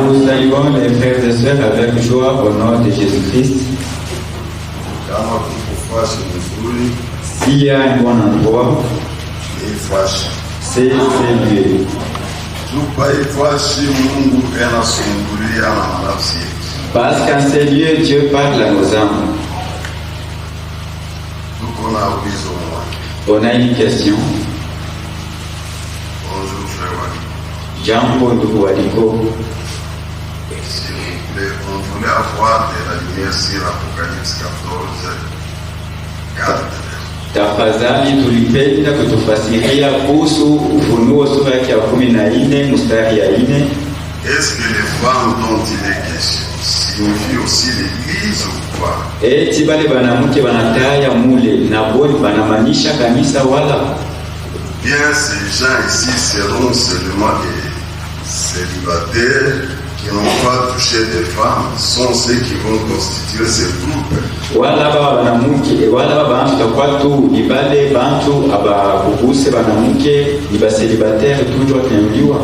Nous saluons les frères et sœurs avec joie au nom de Jésus-Christ. S'il y a un bon endroit, c'est lieu. Parce qu'en ces lieux, Dieu parle à nos âmes. On a une question. Jambo ndugu waliko. S'il vous plaît, on voulait avoir de la lumière sur Apocalypse 14, 4. Tafadhali tulipenda kutufasiria kuhusu Ufunuo sura yake ya 14 mstari ya 4. Est-ce que les femmes dont il est question signifient aussi l'église ou quoi? Eti bale banamuke banataya mule na boni banamanisha kanisa wala? Bien, ces gens ici seront seulement des célibataires qui n'ont pas touché des femmes, sont ceux qui vont constituer ce groupe. Wala banamuke wala bantu takwatu ibale bantu abakuguse banamuke iba célibataire toujours attendiwa.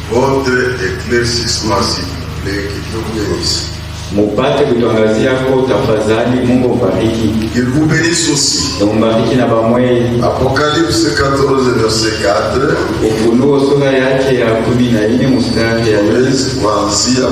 Votre éclaircissement, s'il vous plaît, que Dieu vous bénisse. Mupate kutuangazia kwa tafadhali. Mungu mbariki. Il vous bénisse aussi. Mbariki na bamwe. Apocalypse 14 verset 4. Ufunuo sura yake ya 14 mstari ya 4. Voici à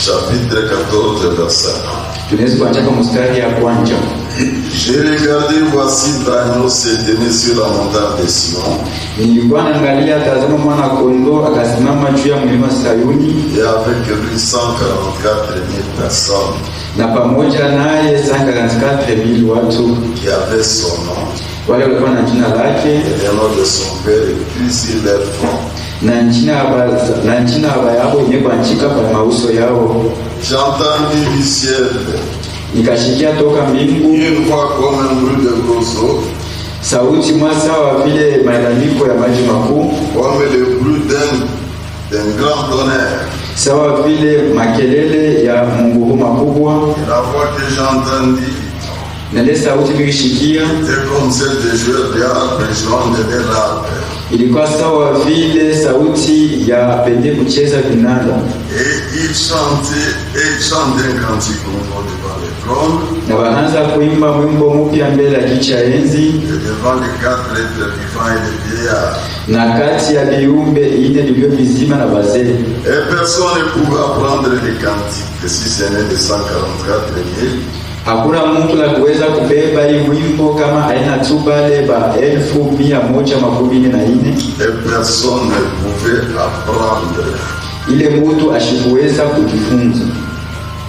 chapitre 14 verset 1. Tunaweza kuanza kwa mstari ya kwanza. J'ai regardé, voici l'agneau s'éteignait sur la montagne de Sion. Nilikuwa naangalia, tazama mwana kondoo akasimama juu ya mlima Sayuni. Et avec lui 144 000 personnes. Na pamoja naye 144,000 watu. Qui avaient son nom. Wale walikuwa na jina lake. Et le nom de son père écrit sur leur front. Na jina yao imepachika kwa mauso yao. J'entendis du ciel. Nikashikia toka mbingu. Une voix comme un bruit de gros eaux. Sauti mwa sawa vile malalamiko ya maji makuu. Comme le bruit d'un grand tonnerre. Sawa vile makelele ya mungurumo makubwa. La voix que j'entendis. Na ile sauti nilishikia. C'était comme celle des joueurs de harpe jouant de l'harpe. Ilikuwa sawa vile sauti ya pende kucheza vinanda. Et il chantait un cantique nouveau devant le trône. Na wanaanza kuimba wimbo mpya mbele ya kiti cha enzi. Et devant les 4 êtres vivants et les vieillards. Na kati ya viumbe ine vilivyo vizima na wazee. Et personne ne pouvait apprendre les cantiques si ce n'est de 144 000. Hakuna mtu la kuweza kubeba hii wimbo kama aina tu bale ba 1144. Et personne ne pouvait apprendre. Ile mtu asikuweza kujifunza.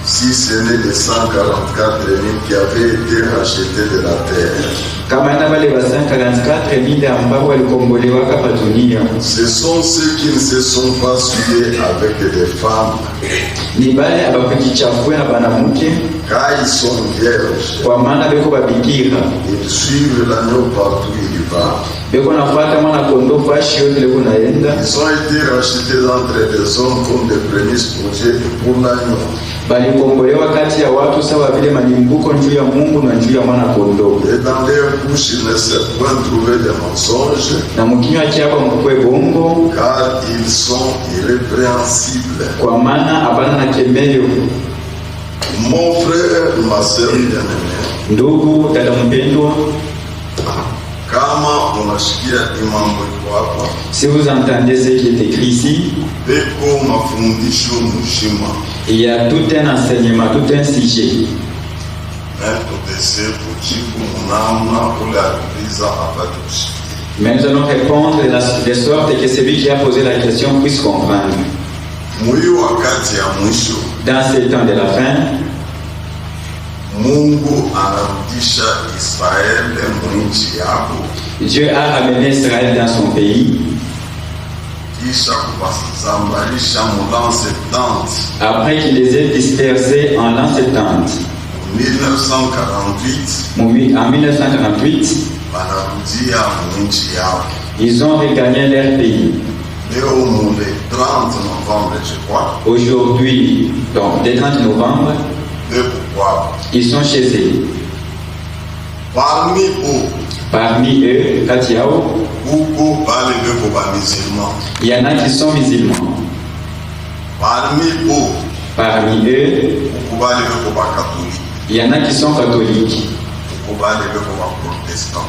Si ce n'est les 144 000 qui avaient été rachetés de la terre. Kama ina wale wa 144,000 ambao walikombolewa hapa dunia. Ce sont ceux qui ne se sont pas souillés avec des femmes. Ni bale abakujichafua na banamuke. Car ils sont vierges. Kwa maana beko babikira. Ils suivent l'agneau partout où il va. Beko nafuata mwana kondoo fashi yote leko naenda. Ils ont été rachetés entre les hommes comme des prémices pour Dieu et pour l'agneau. Balikombolewa kati ya watu sawa vile malimbuko juu ya Mungu na juu ya mwana kondoo. Et dans leur bouche il ne s'est point trouvé de mensonges. Na mkinywa chao mkwe bongo. Car ils sont irrépréhensibles. Kwa maana hapana na kemeyo. Mon frère, ma sœur bien-aimée. Ndugu dada mpendwa. Kama unashikia imambo iko hapa. Si vous entendez ce qui est écrit ici. Beko mafundisho mushima. Il y a tout un enseignement, tout un sujet. Mais nous allons répondre de sorte que celui qui a posé la question puisse comprendre. Dans ce temps de la fin, Dieu a ramené Israël dans son pays. Après qu'il les ait dispersés en l'an 70. En 1948, ils ont regagné leur pays. Aujourd'hui, donc le 30 novembre, ils sont chez eux. Parmi eux, Katiao, il y en a qui sont musulmans. Parmi eux, il y en a qui sont catholiques.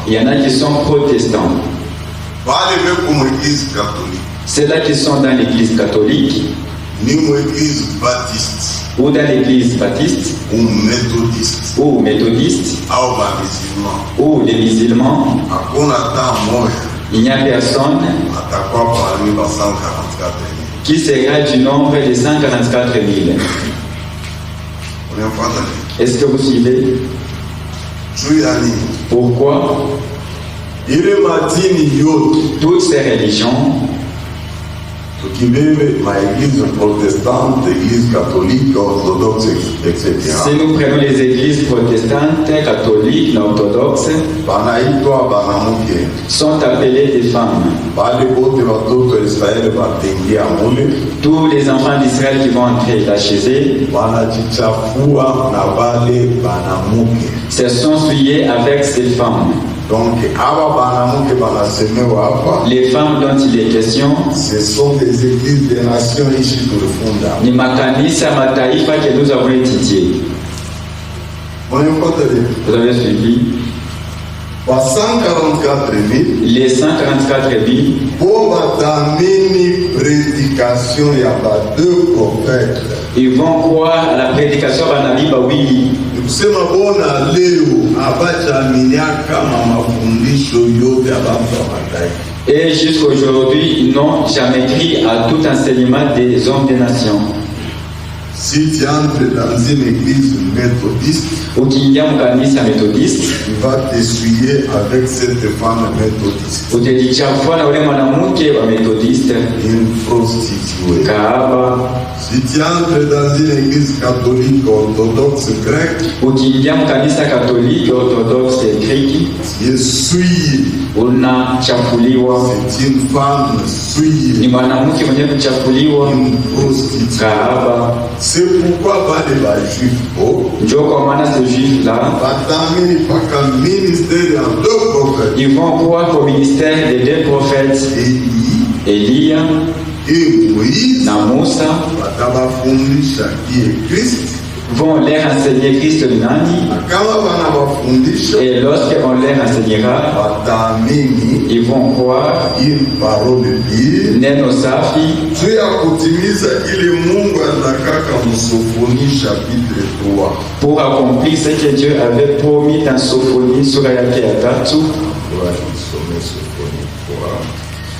Il y en a qui sont protestants. Ceux-là qui sont dans l'église catholique, ou dans l'église baptiste, ou méthodiste, ou les musulmans, il n'y a personne qui sera du nombre de 144 000. Est-ce que vous suivez? Pourquoi toutes ces religions, église protestante, église catholique, orthodoxe, etc. Si nous prenons les églises protestantes, catholiques, orthodoxes, sont appelées des femmes. Tous les enfants d'Israël qui vont entrer là chez eux se sont souillés avec ces femmes. Donc, les femmes dont il est question, ce sont des églises des nations issues de Rufunda. Ni makanisa mataifa que nous avons étudié. Vous avez suivi? Les 144 000 ils vont croire à la prédication de Nabi Bawili. Et jusqu'aujourd'hui, ils n'ont jamais cru à tout enseignement des hommes des nations. Si tu entres dans une église méthodiste, tu vas t'essuyer avec cette femme méthodiste. Une prostituée. Si tu entres dans une église catholique orthodoxe grecque, tu es souillé. C'est une femme souillée. Une prostituée. C'est pourquoi les juifs, ils vont croire au ministère des deux prophètes, Élie et Moussa, vont leur enseigner Christ le nani, et lorsqu'on leur enseignera, ils vont croire une parole de Dieu. Neno safi. Pour accomplir ce que Dieu avait promis dans Sophonie sur la yake ya tatu.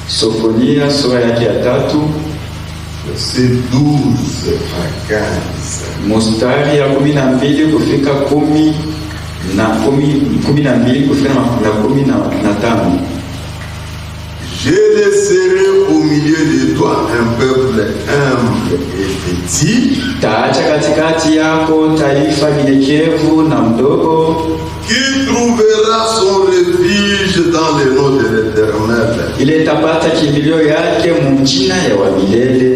Sophonie sur la yake ya tatu. C'est 12 à 15. Mustari ya 12 kufika 10 na 12 kufika na 15. Je laisserai au milieu de toi un peuple humble et petit. Taacha katikati yako taifa nyenyekevu na mdogo. Qui trouvera son refuge dans le nom de l'Éternel. Ile tapata kimbilio yake mjina ya wa milele.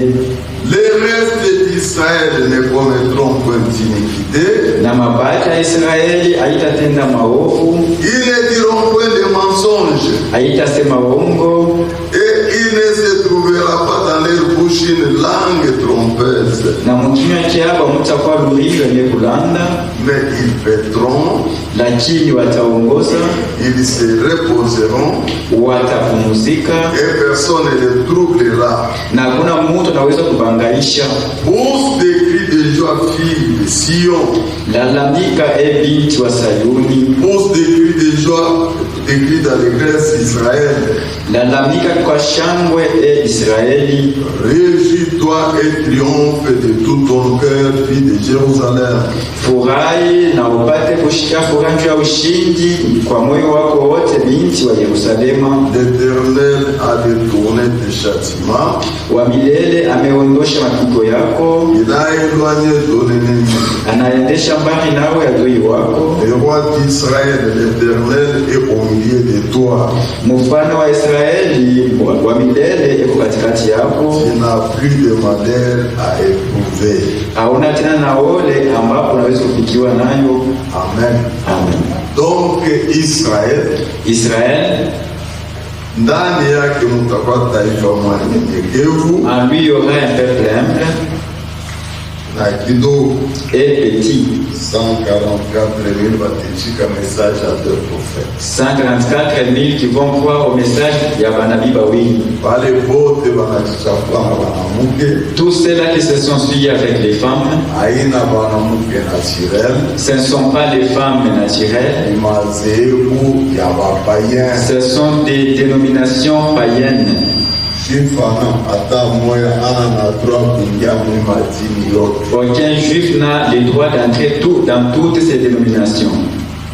Les restes d'Israël ne commettront point d'iniquité. Na mabaki ya Israeli haitatenda maovu. Ils ne diront point de mensonges. Haitasema uongo. Et il ne se trouvera pas dans leur bouche une langue trompeuse. Na mkinywa chao mtakuwa lugha yenye kulanda. Mais ils paîtront. Lakini wataongoza. Ils se reposeront. Watapumzika. Et personne ne les troublera. Na hakuna mtu anaweza kubangaisha. Pousse des cris de joie, fille de Sion. Lalamika binti wa Sayuni. Pousse des cris de joie, des cris d'allégresse Israël. Lalamika kwa shangwe Israeli. Réjouis-toi et triomphe de tout ton cœur, fille de Jérusalem. Furahi na upate kushika furaha ya ushindi kwa moyo wako wote, binti wa Yerusalema. L'Éternel a détourné tes châtiments. Wa milele ameondosha mapigo yako. Il a éloigné ton ennemi. Anaendesha mbali nawe adui wako. Le roi d'Israël, l'Éternel, est au milieu de toi. Mfalme wa Israeli wa milele eko katikati yako. Tu n'as plus de malheur à éprouver. Hauna tena na ole ambapo unaweza kufikiwa nayo. Amen. Amen. Donc Israël ndani yake mtakuwa taifa mwenyekevu. En lui il y aura un peuple humble. kidogo est petit. 144 000 watachika message à deux prophètes. 144 000 qui vont croire au message ya banabi bawili. Wale bote wanajichafua na wanamuke. Tous ceux-là qui se sont suivis avec les femmes, Haina wanamuke naturel. ce ne sont pas les femmes naturelles. Ni madhehebu ya wapayen. Ce sont des dénominations païennes. Shifana hata moya ana na droit kuingia mwima dini yote. Aucun juif n'a le droit d'entrer dans toutes ces dénominations.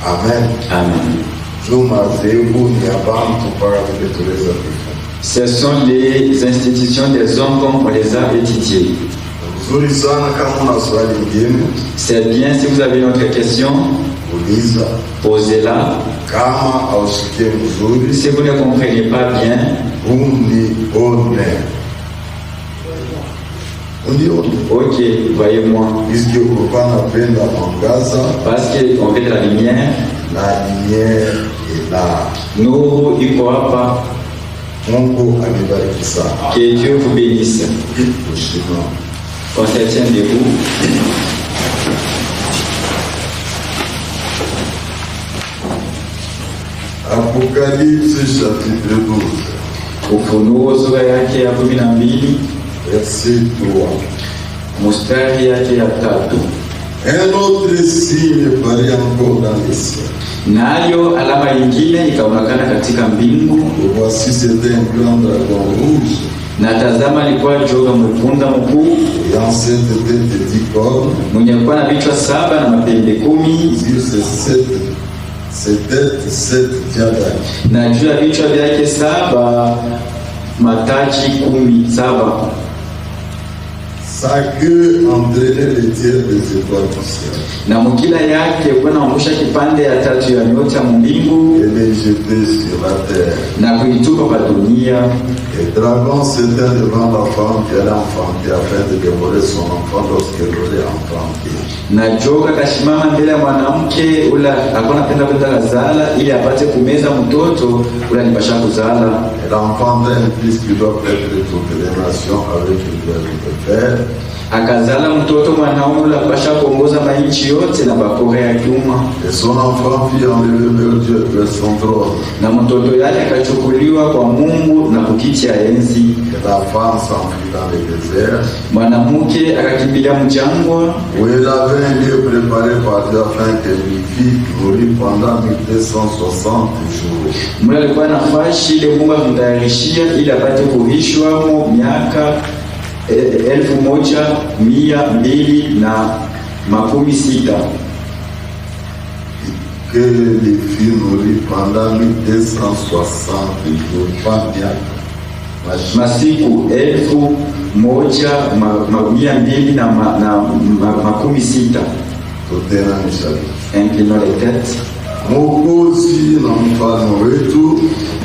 Amen. Amen. Juu madhehebu ni ya bantu mpaka vile tuweza kufa. Ce sont les institutions des hommes comme on les a étudiées. Mzuri sana kama una swali lingine. C'est bien, si vous avez une autre question, Uliza. posez-la. Kama aushikie mzuri. Si vous ne comprenez pas bien, Unione. ok, voyez-moi. Iski ukuwa napenda mwangaza Parce qu'on fait de la lumière, na lumière ina. nous, il faut pas Mungu anibariki sana. que Dieu vous bénisse. Ushima. On se tient debout. Apocalypse chapitre 12. Ufunuo sura yake ya 12 Verset 3. mstari yake ya 3. Un autre signe paraît encore dans les cieux. Nayo alama nyingine ikaonekana katika mbingu, Et voici c'était un grand dragon rouge, na tazama alikuwa joka mwekundu mkuu ayant 7 têtes et 10 cornes. mwenye alikuwa na vichwa 7 na mapembe 10, Sur ces têtes, 7 diadèmes. na juu ya vichwa vyake 7 mataji 17. Sa queue entraînait les tiers des étoiles du ciel. Na mkila yake alikuwa anaangusha kipande ya 3 ya nyota ya mbingu Et les jetait sur la terre. na kuitupa kwa dunia. Et le dragon s'éteint devant la femme qui allait enfanter afin de dévorer son enfant lorsqu'elle aurait enfanté. Na joka kasimama mbele ya mwanamke ula alikuwa anapenda kwenda kuzala ili apate kumeza mtoto ula nipasha kuzala. Elle enfanta un fils qui doit être toutes les nations avec une de père. Akazala mtoto mwanaume ula pasha kuongoza mainchi yote na bakore ya kiuma. Et son enfant fut enlevé vers Dieu, vers son trône. Na mtoto yake akachukuliwa kwa Mungu na kukiti ya enzi. Et la femme s'enfuit dans le désert, Mwanamke akakimbilia mjangwa où elle avait un lieu préparé par Dieu afin qu'elle lui fût nourrie pendant 1260 jours. mule alikuwa nafasi ile Mungu akamtayarishia ili apate kuhishwamo miaka 1260. Que les filles nourries pendant 1260 jours, pas bien. Masiku 1260. Tout est dans le chapitre. Inclinons les têtes. Mwokozi na mfalme wetu,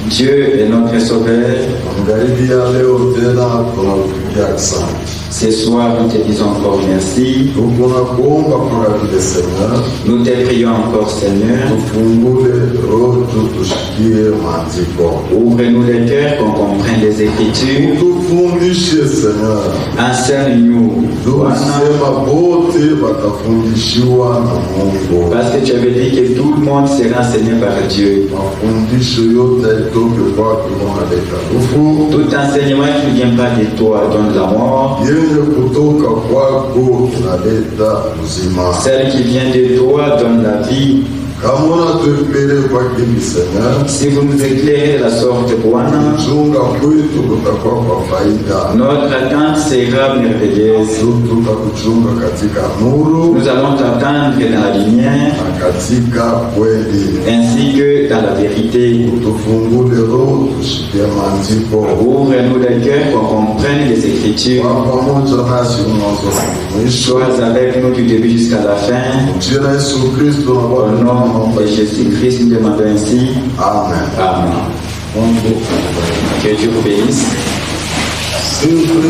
Dieu est notre sauveur. angaribia leo tena tunakupigia asante. Ce soir, nous te disons encore merci. Tunakuomba kwa vile Seigneur, Nous te prions encore, Seigneur. tufungule roho tushikie maandiko. Ouvre-nous les cœurs, qu'on comprenne les Écritures. Tufundishe Seigneur. Enseigne-nous, Bwana, Tunasema bote watafundishiwa na Mungu. parce que tu avais dit que tout le monde sera enseigné par Dieu. Mafundisho yote itoke kwako Bwana leta nguvu. Tout enseignement qui ne vient pas de toi donne la mort. Yenye kutoka kwako inaleta uzima. Celle qui vient de toi donne la vie. Kama unatuepele kwa kimi Seigneur, Si vous nous éclairez de la sorte, Bwana, kuchunga kwetu kutakuwa kwa faida. notre attente sera merveilleuse. Tutakuchunga katika nuru Nous allons t'attendre dans la lumière, na katika kweli. ainsi que dans la vérité. Tufungule roho tushikie maandiko. Ouvre-nous les cœurs, qu'on comprenne les Écritures. Kwa pamoja nasi mwanzo na mwisho. Sois avec nous du début jusqu'à la fin. Jina Yesu Kristo na Au Bwana nom de Jésus-Christ, nous demandons ainsi. Amen. Amen. Mungu Que Dieu vous bénisse. sivyo,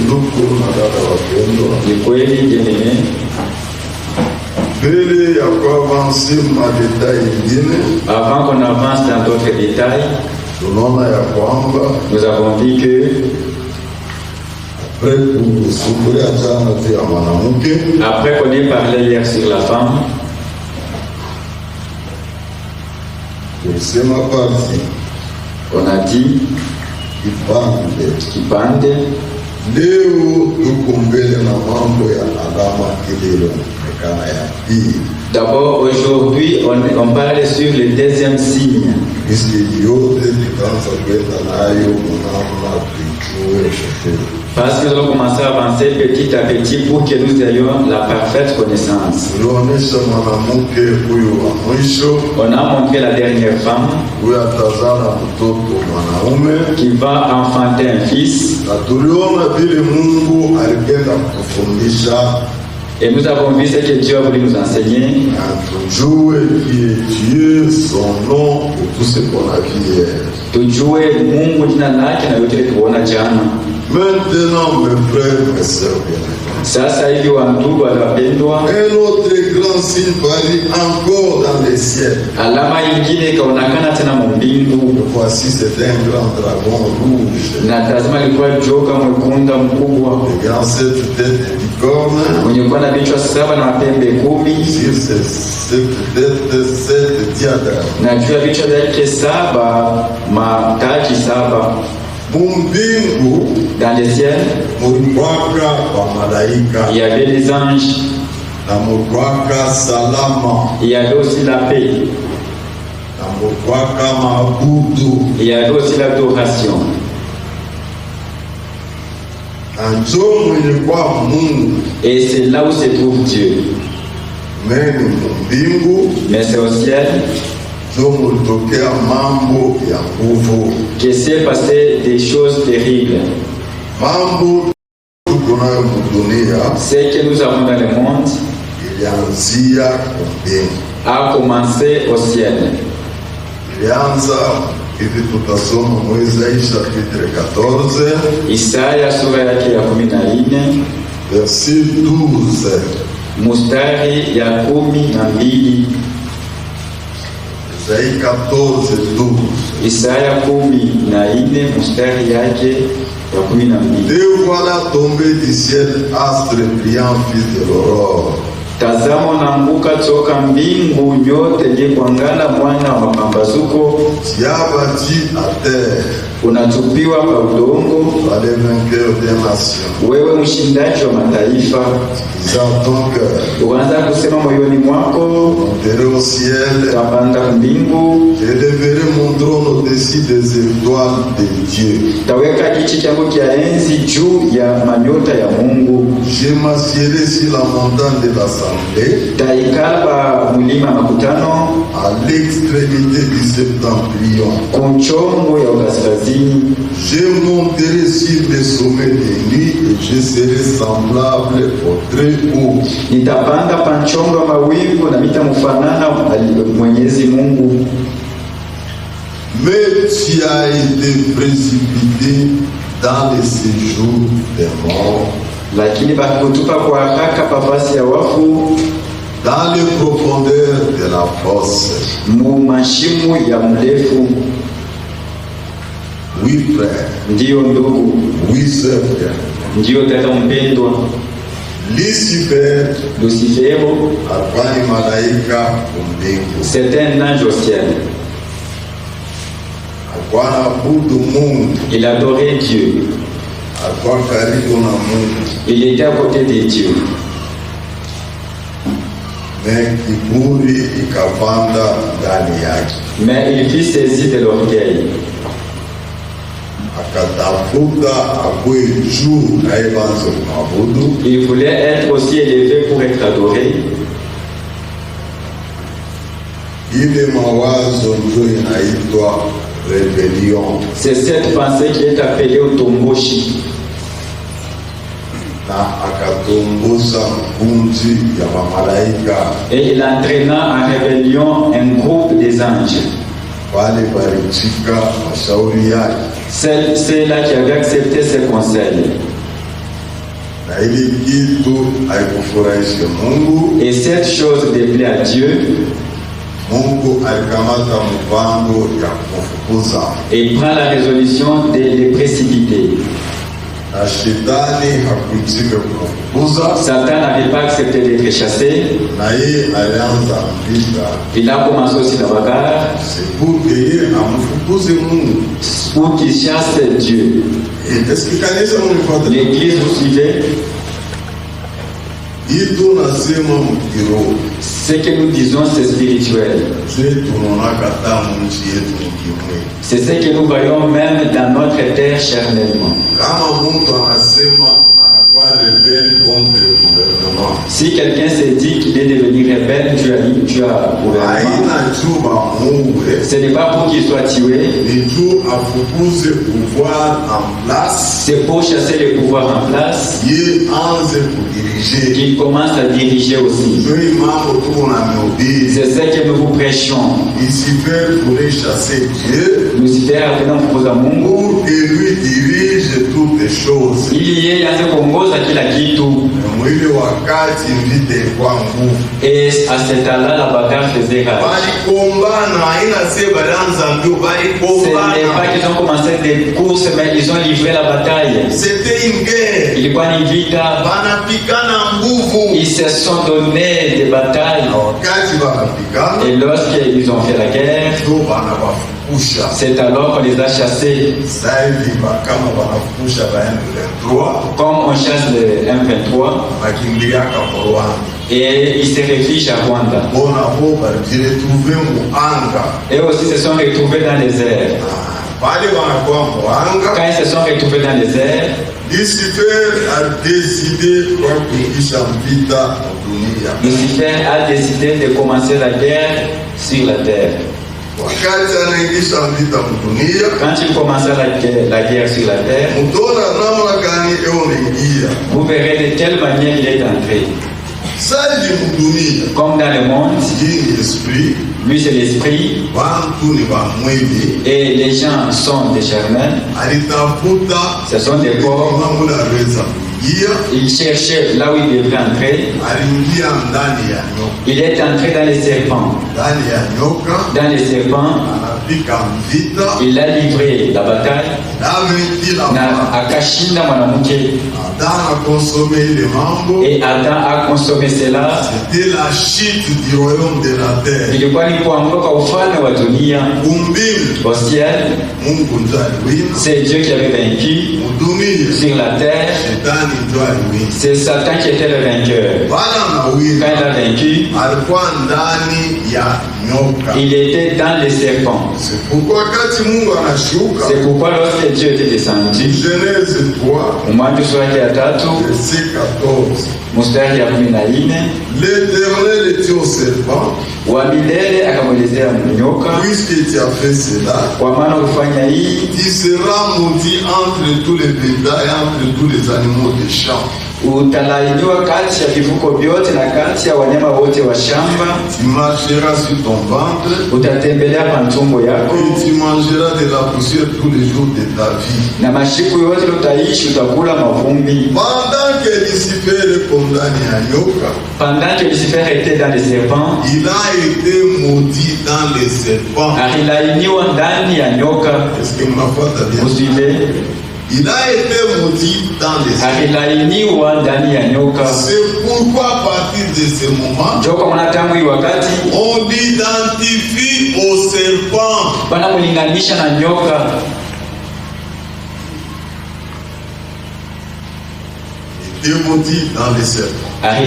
ndugu na dada wapendwa, Ni kweli bien-aimé, mbele ya kuavansi madetai ingine, avant qu'on avance dans d'autres détails, tunaona ya kwamba nous avons dit que Après qu'on ait parlé hier sur la femme, on a dit kipande. D'abord, aujourd'hui, on parle sur le deuxième signe. Parce que nous allons commencer à avancer petit à petit pour que nous ayons la parfaite connaissance. On a montré la dernière femme qui va enfanter un fils. Et nous avons vu ce que Dieu a voulu nous enseigner. Tujue Mungu jina lake na yote tuona jana. Maintenant, mes frères, mes sœurs, sasa hivi wandugu wapendwa, un autre grand signe parit encore dans les ciels. Alama ingine ikaonekana tena mbingu. Voici, c'est un grand dragon rouge. Na tazama ilikuwa joka mwekundu mkubwa. Le grand sept têtes et bicorne. Mwenye kuwa na vichwa 7 na pembe 10. Sur ces sept têtes, 7 diadèmes. Na juu ya vichwa vyake 7 mataji 7. Mbingu, dans les ciels, il y avait les anges, il y avait aussi la paix, il y avait aussi l'adoration. Et c'est là où se trouve Dieu. Mais c'est au ciel que s'est passé des choses terribles. Ce que nous avons dans le monde a commencé au ciel. Isaya sura yake ya 14 verset 12 mustari ya 12. Isaya 14 mustari yake ya 12. Et voilà tombé du ciel astre brillant fils de l'aurore. Tazama naanguka toka mbingu nyote je kuangana mwana wa mapambazuko. Tiabati à terre. Unatupiwa kwa udongo. Par les vainqueurs des nations. Wewe mshindaji wa mataifa. Dans ton cœur. Uanza kusema moyoni mwako. Monterai au ciel. Tapanda mbingu. J'élèverai mon trône au-dessus des étoiles de Dieu. Taweka kiti changu kia enzi juu ya manyota ya Mungu. Je m'assierai sur la montagne de l'assemblée. Taikala mulima makutano. À l'extrémité du septentrion. Kunchongo ya kaskazini. Je monterai sur les sommets des nuits et je serai semblable au très haut. Nitapanda panchongo mawingu na nitamfanana Mwenyezi Mungu. Mais tu as été précipité dans le séjour des morts. Lakini bakutupa kwa haraka pafasi ya wafu. Dans les profondeurs de la fosse. Mu mashimu ya mrefu. Oui frère. Ndiyo ndugu. Oui sœur. Ndiyo dada mpendwa. Lucifer. Lucifero. Alikuwa ni malaika mbingu. C'est un ange au ciel. Alikuwa anabudu Mungu. Il adorait Dieu. Alikuwa karibu na Mungu. Il était à côté de Dieu. Mais kiburi ikapanda ndani yake. Mais il fut saisi de l'orgueil. Akatafuta akwe juu na ebanzo kumabudu. Il voulait être aussi élevé pour être adoré. Ile mawazo ndio inaitwa rebellion. C'est cette pensée qui est appelée utomboshi. Na akatombosa mkunzi ya mamalaika. Et il entraîna en rébellion un groupe des anges. Wale balichika mashauri yake. Ceux-là qui avaient accepté ses conseils. Na ile kitu haikufurahisha Mungu. Et cette chose déplaît à Dieu. Mungu alikamata mpango ya kufukuza. Et il prend la résolution de les précipiter. na shetani hakuitika kumfukuza. Satan n'avait pas accepté d'être chassé. Na yeye alianza vita. Il a commencé aussi la bagarre. C'est pour que yeye amfukuze Mungu. Pour qu'il chasse Dieu. Et est-ce que kanisa mnifuata? L'église vous suivez? Ito nasema mkiroho. Ce que nous disons, c'est spirituel. C'est ce que nous voyons même dans notre terre charnellement. Si quelqu'un s'est dit qu'il est devenu rebelle, tu as gouvernement. Ce n'est pas pour qu'il soit tué. C'est pour chasser le pouvoir en place. Qu'il commence à diriger aussi. C'est ce que nous vous prêchons. Lucifer voulait chasser Dieu. Lucifer a venu kukuza Mungu. Pour que lui dirige toutes les choses. Ili yeye aanze kuongoza kila kitu. Mwili wakati vita ilikuwa nguvu. Et à cet temps-là, la bagarre faisait rage. Ce n'est pas qu'ils ont commencé des courses, mais ils ont livré la bataille. C'était une guerre. Ilikuwa ni vita. Ils se sont donné des batailles. Et lorsqu'ils ont fait la guerre, c'est alors qu'on les a chassés. Comme on chasse le M23, et ils se réfugient à Rwanda. Et aussi se sont retrouvés dans les airs. Quand ils se sont retrouvés dans les airs, Lucifer a décidé de commencer la guerre sur la terre. Quand il commença la guerre sur la terre, vous verrez de quelle manière il est entré. Comme dans le monde, lui c'est l'esprit, et les gens sont des charnels, ce sont des corps. Il cherchait là où il devait entrer. Il est entré dans les serpents. Dans les serpents, il a livré la bataille. Akashinda mwanamke. Et Adam a consommé cela. C'était la chute du royaume de la terre. Ilikuwa ni kuanguka ufalme wa dunia. Au ciel, c'est Dieu qui avait vaincu. Sur la terre, c'est Satan qui était le vainqueur. Quand il a vaincu, il était dans les serpents. C'est pourquoi lorsque Dieu était descendu, Genèse 3, mstari ya 14, l'Éternel était au serpent, puisque tu as fait cela, tu seras maudit entre tous les bétails et entre tous les animaux des champs. Utalainiwa kati ya vivuko vyote na kati ya wanyama wote wa shamba. Tu marcheras sur ton ventre. Utatembelea kwa tumbo yako. Et tu mangeras de la poussière tous les jours de ta vie. Na mashiku yote utaishi utakula mavumbi. Pendant que Lucifer est condamné à nyoka. Pendant que Lucifer était dans les serpents. Il a été maudit dans les serpents. Alilainiwa ndani ya nyoka. Est-ce que mnafuata bien? Vous suivez? Il a été maudit dans les serpents. C'est pourquoi à partir de ce moment, on identifie au serpent. Il était maudit dans les serpents. Après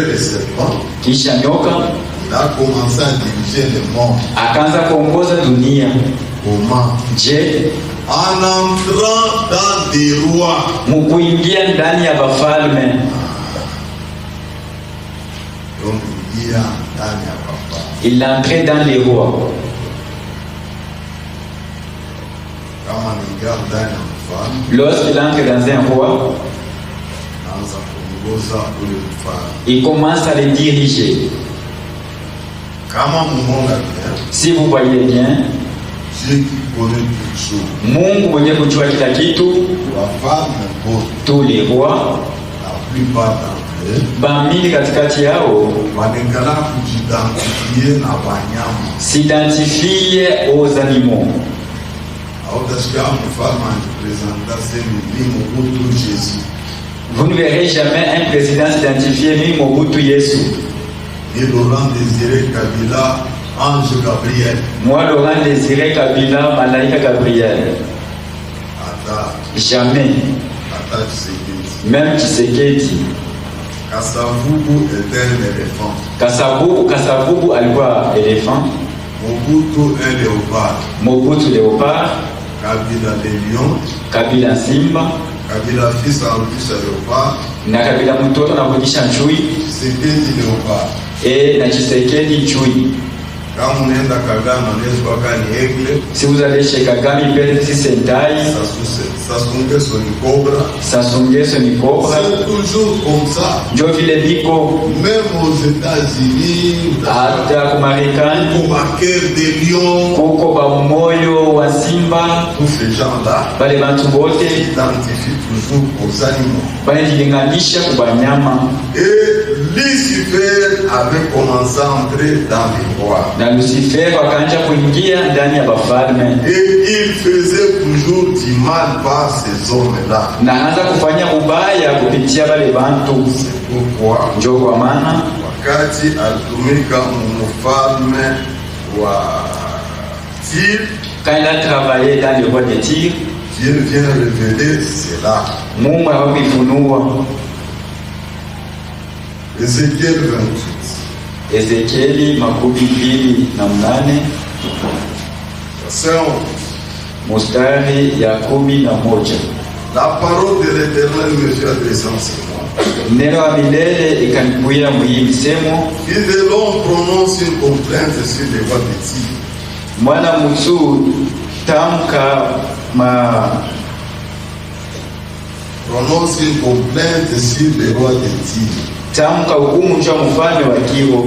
les serpents, il a commencé à diriger le monde. Akaanza kuongoza dunia. Comment? Je, en entrant dans des rois. Mukuingia ndani ya bafalme. Donc il y a ndani ya bafalme. Il entrait dans les rois. Kama ni gars ndani ya bafalme. Lorsqu'il entre dans un roi, il commence à les diriger. Si vous voyez bien, Mungu mwenye kujua kila kitu, tous les rois, bamini katikati yao s'identifient aux animaux. Vous ne verrez jamais un président s'identifier ni Mobutu Yesu. Ni Laurent Désiré Kabila, Ange Gabriel. Moi, Laurent Désiré Kabila, Malaika Gabriel. Jamais. Même Tshisekedi. Kasavubu était un éléphant. Kasavubu alikuwa éléphant. Mobutu un léopard. Mobutu léopard. Kabila le lion. Kabila simba. Kabila fils arudisha léopard. Na Kabila mtoto anarudisha chui. Tshisekedi léopard. Na Tshisekedi chui. Si vous allez chez Kagame, il pète si c'est taille. Sassou Nguesso ni cobra. C'est toujours comme ça. Joe Biko. Même aux États-Unis. Hata Marekani. Kumaker des lions. Kuko ba moyo wa simba. Tous ces gens-là. Bale bantu bote s'identifient toujours aux animaux. Banajilinganisha kwa wanyama. Et Lucifer avait commencé à entrer dans les rois. Na Lucifer akaanza kuingia ndani ya bafalme. Et il faisait toujours du mal par ces hommes-là. Na anaanza kufanya ubaya kupitia wale bantu. C'est pourquoi ndio kwa maana wakati alitumika mfalme wa Tyr, quand il a travaillé dans le roi de Tyr, Dieu vient révéler cela. Mungu akafunua. Ézéchiel 28. Ezekieli 28 mstari ya 11. La parole de l'Éternel me fait adresser en ce moment. Neno la milele ikanikuia mwisemo. Fils de l'homme prononce une complainte sur les rois de Tyr. Mwana mtu tamka prononce une complainte sur les rois de Tyr. Tamka hukumu juu mfalme wa Kiro.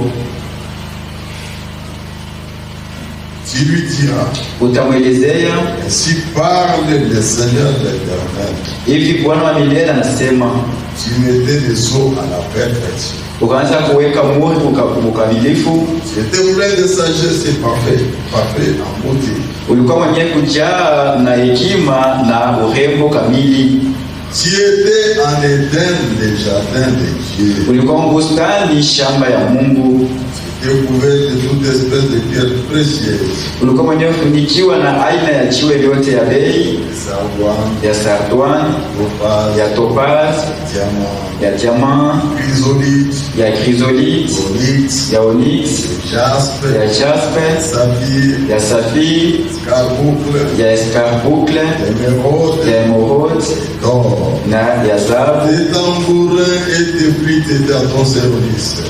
Tu lui diras, utamwelezea, ainsi parle le Seigneur l'Éternel. Hivi Bwana wa milele anasema, tu mettais des eaux à la perfection. Ukaanza kuweka moto ukamilifu. Tu étais plein de sagesse et parfait en beauté. Ulikuwa mwenye kujaa na hekima na urembo kamili. Tu étais en Éden, le jardin de Dieu. Ulikuwa bustani, shamba ya Mungu. Tu étais couvert de toute espèce de pierres précieuses. Ulikuwa mwenye kufunikiwa na aina ya jiwe yote ya bei, ya sardoine, ya topaz, ya diamant, ya chrysolite, ya onyx, ya jaspe, ya saphir, ya escarboucle, ya émeraude, na ya zahabu. Tes tambourins et tes flûtes étaient à ton service.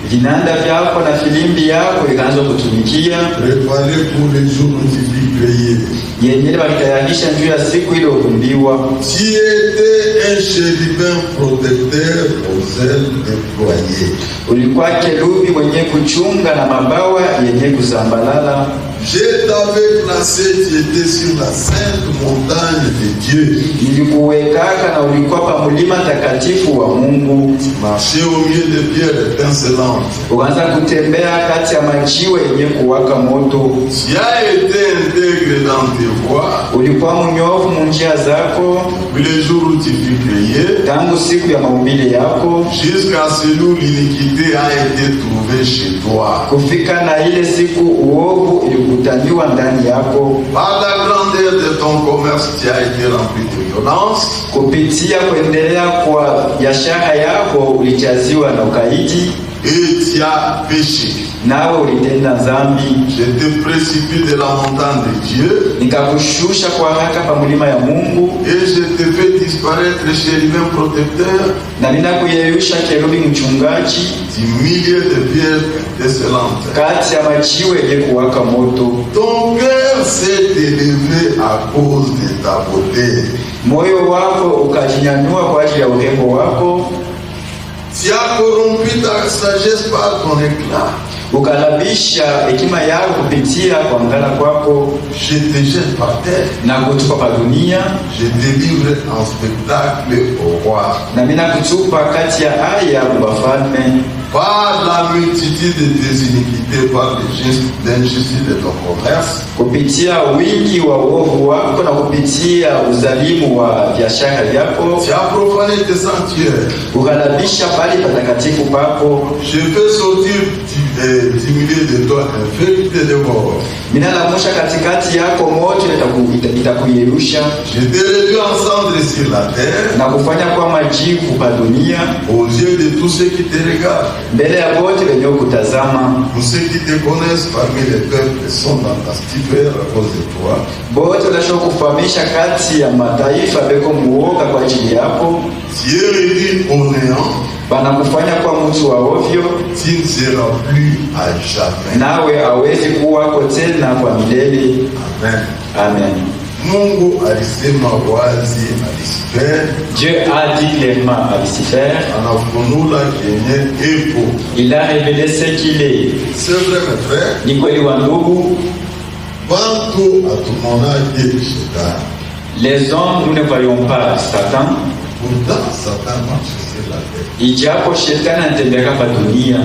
Vinanda vyako na filimbi yako ikaanza kutumikia. Préparé pour les jours où tu vis créé. Yenyewe walitayarisha juu ya siku ile ukumbiwa. Tu étais un chérubin protecteur aux ailes déployées. Ulikuwa kerubi mwenye kuchunga na mabawa yenye kuzambalala. Je t'avais placé, tu étais sur la sainte montagne de Dieu. Nilikuwekaka na ulikuwa pa mlima takatifu wa Mungu. Marcher au milieu des pierres étincelantes. Ukaanza kutembea kati ya majiwe yenye kuwaka moto. Tu as été intègre dans tes voies. Ulikuwa mnyofu munjia zako. Depuis le jour où tu fus créé. Tangu siku ya maumbile yako. Jusqu'à celui où l'iniquité a été trouvée chez toi. Kufika na ile siku uovu ilikutaniwa ndani yako. Par la grandeur de ton commerce, tu as été rempli de violence. Kupitia kuendelea kwa biashara yako ulijaziwa na ukaidi. Et tu as péché. Nawe ulitenda dhambi. Je te précipite de la montagne de Dieu. Nikakushusha kwa haraka pa mlima ya Mungu. Et je te fais disparaître le chérubin protecteur. Na ninakuyeyusha kerubi mchungaji. Du milieu de pierres décelantes. Kati ya majiwe yenye kuwaka moto. Ton cœur s'est élevé à cause de ta beauté. Moyo wako ukajinyanyua kwa ajili ya urembo wako. Tu as corrompu ta sagesse par ton éclat. Ukalabisha hekima yako kupitia kuangala kwako. Je te jette par terre. Na kutupa pa dunia. Je te livre en spectacle au roi. Na mina kutupa kati ya aya kubafalme. Par la multitude de tes iniquités, par l'injustice de ton commerce, kupitia wingi wa uovu wako na kupitia uzalimu wa biashara vyako, tu as profané tes sanctuaires. uhalabisha pali patakatifu pako. Je fais sortir du milieu de toi un feu qui te dévore. Ninalamusha katikati yako moto itakuyeyusha. Je te réduis en cendres sur la terre, na kufanya kwa majivu pa dunia, aux yeux de tous ceux qui te regardent. mbele ya wote wenye kutazama. Tous ceux qui te connaissent parmi les peuples sont dans ta stupeur à cause de toi. Bote wanasho kufahamisha kati ya mataifa beko muoga kwa ajili yako. Tu es réduit au néant, Banakufanya kwa mtu wa ovyo, tu ne seras plus à jamais. nawe hawezi kuwako tena kwa milele. Amen. Amen. Mungu alisema wazi na Lucifer, Dieu a dit clairement à Lucifer, anafunula kenye epo. il a révélé ce qu'il est. C'est vrai mes frères, Ni kweli wa ndugu, bantu atumonake shetani. les hommes, nous ne voyons pas Satan, Pourtant Satan marche sur la terre. ijapo shetani anatembea pa dunia.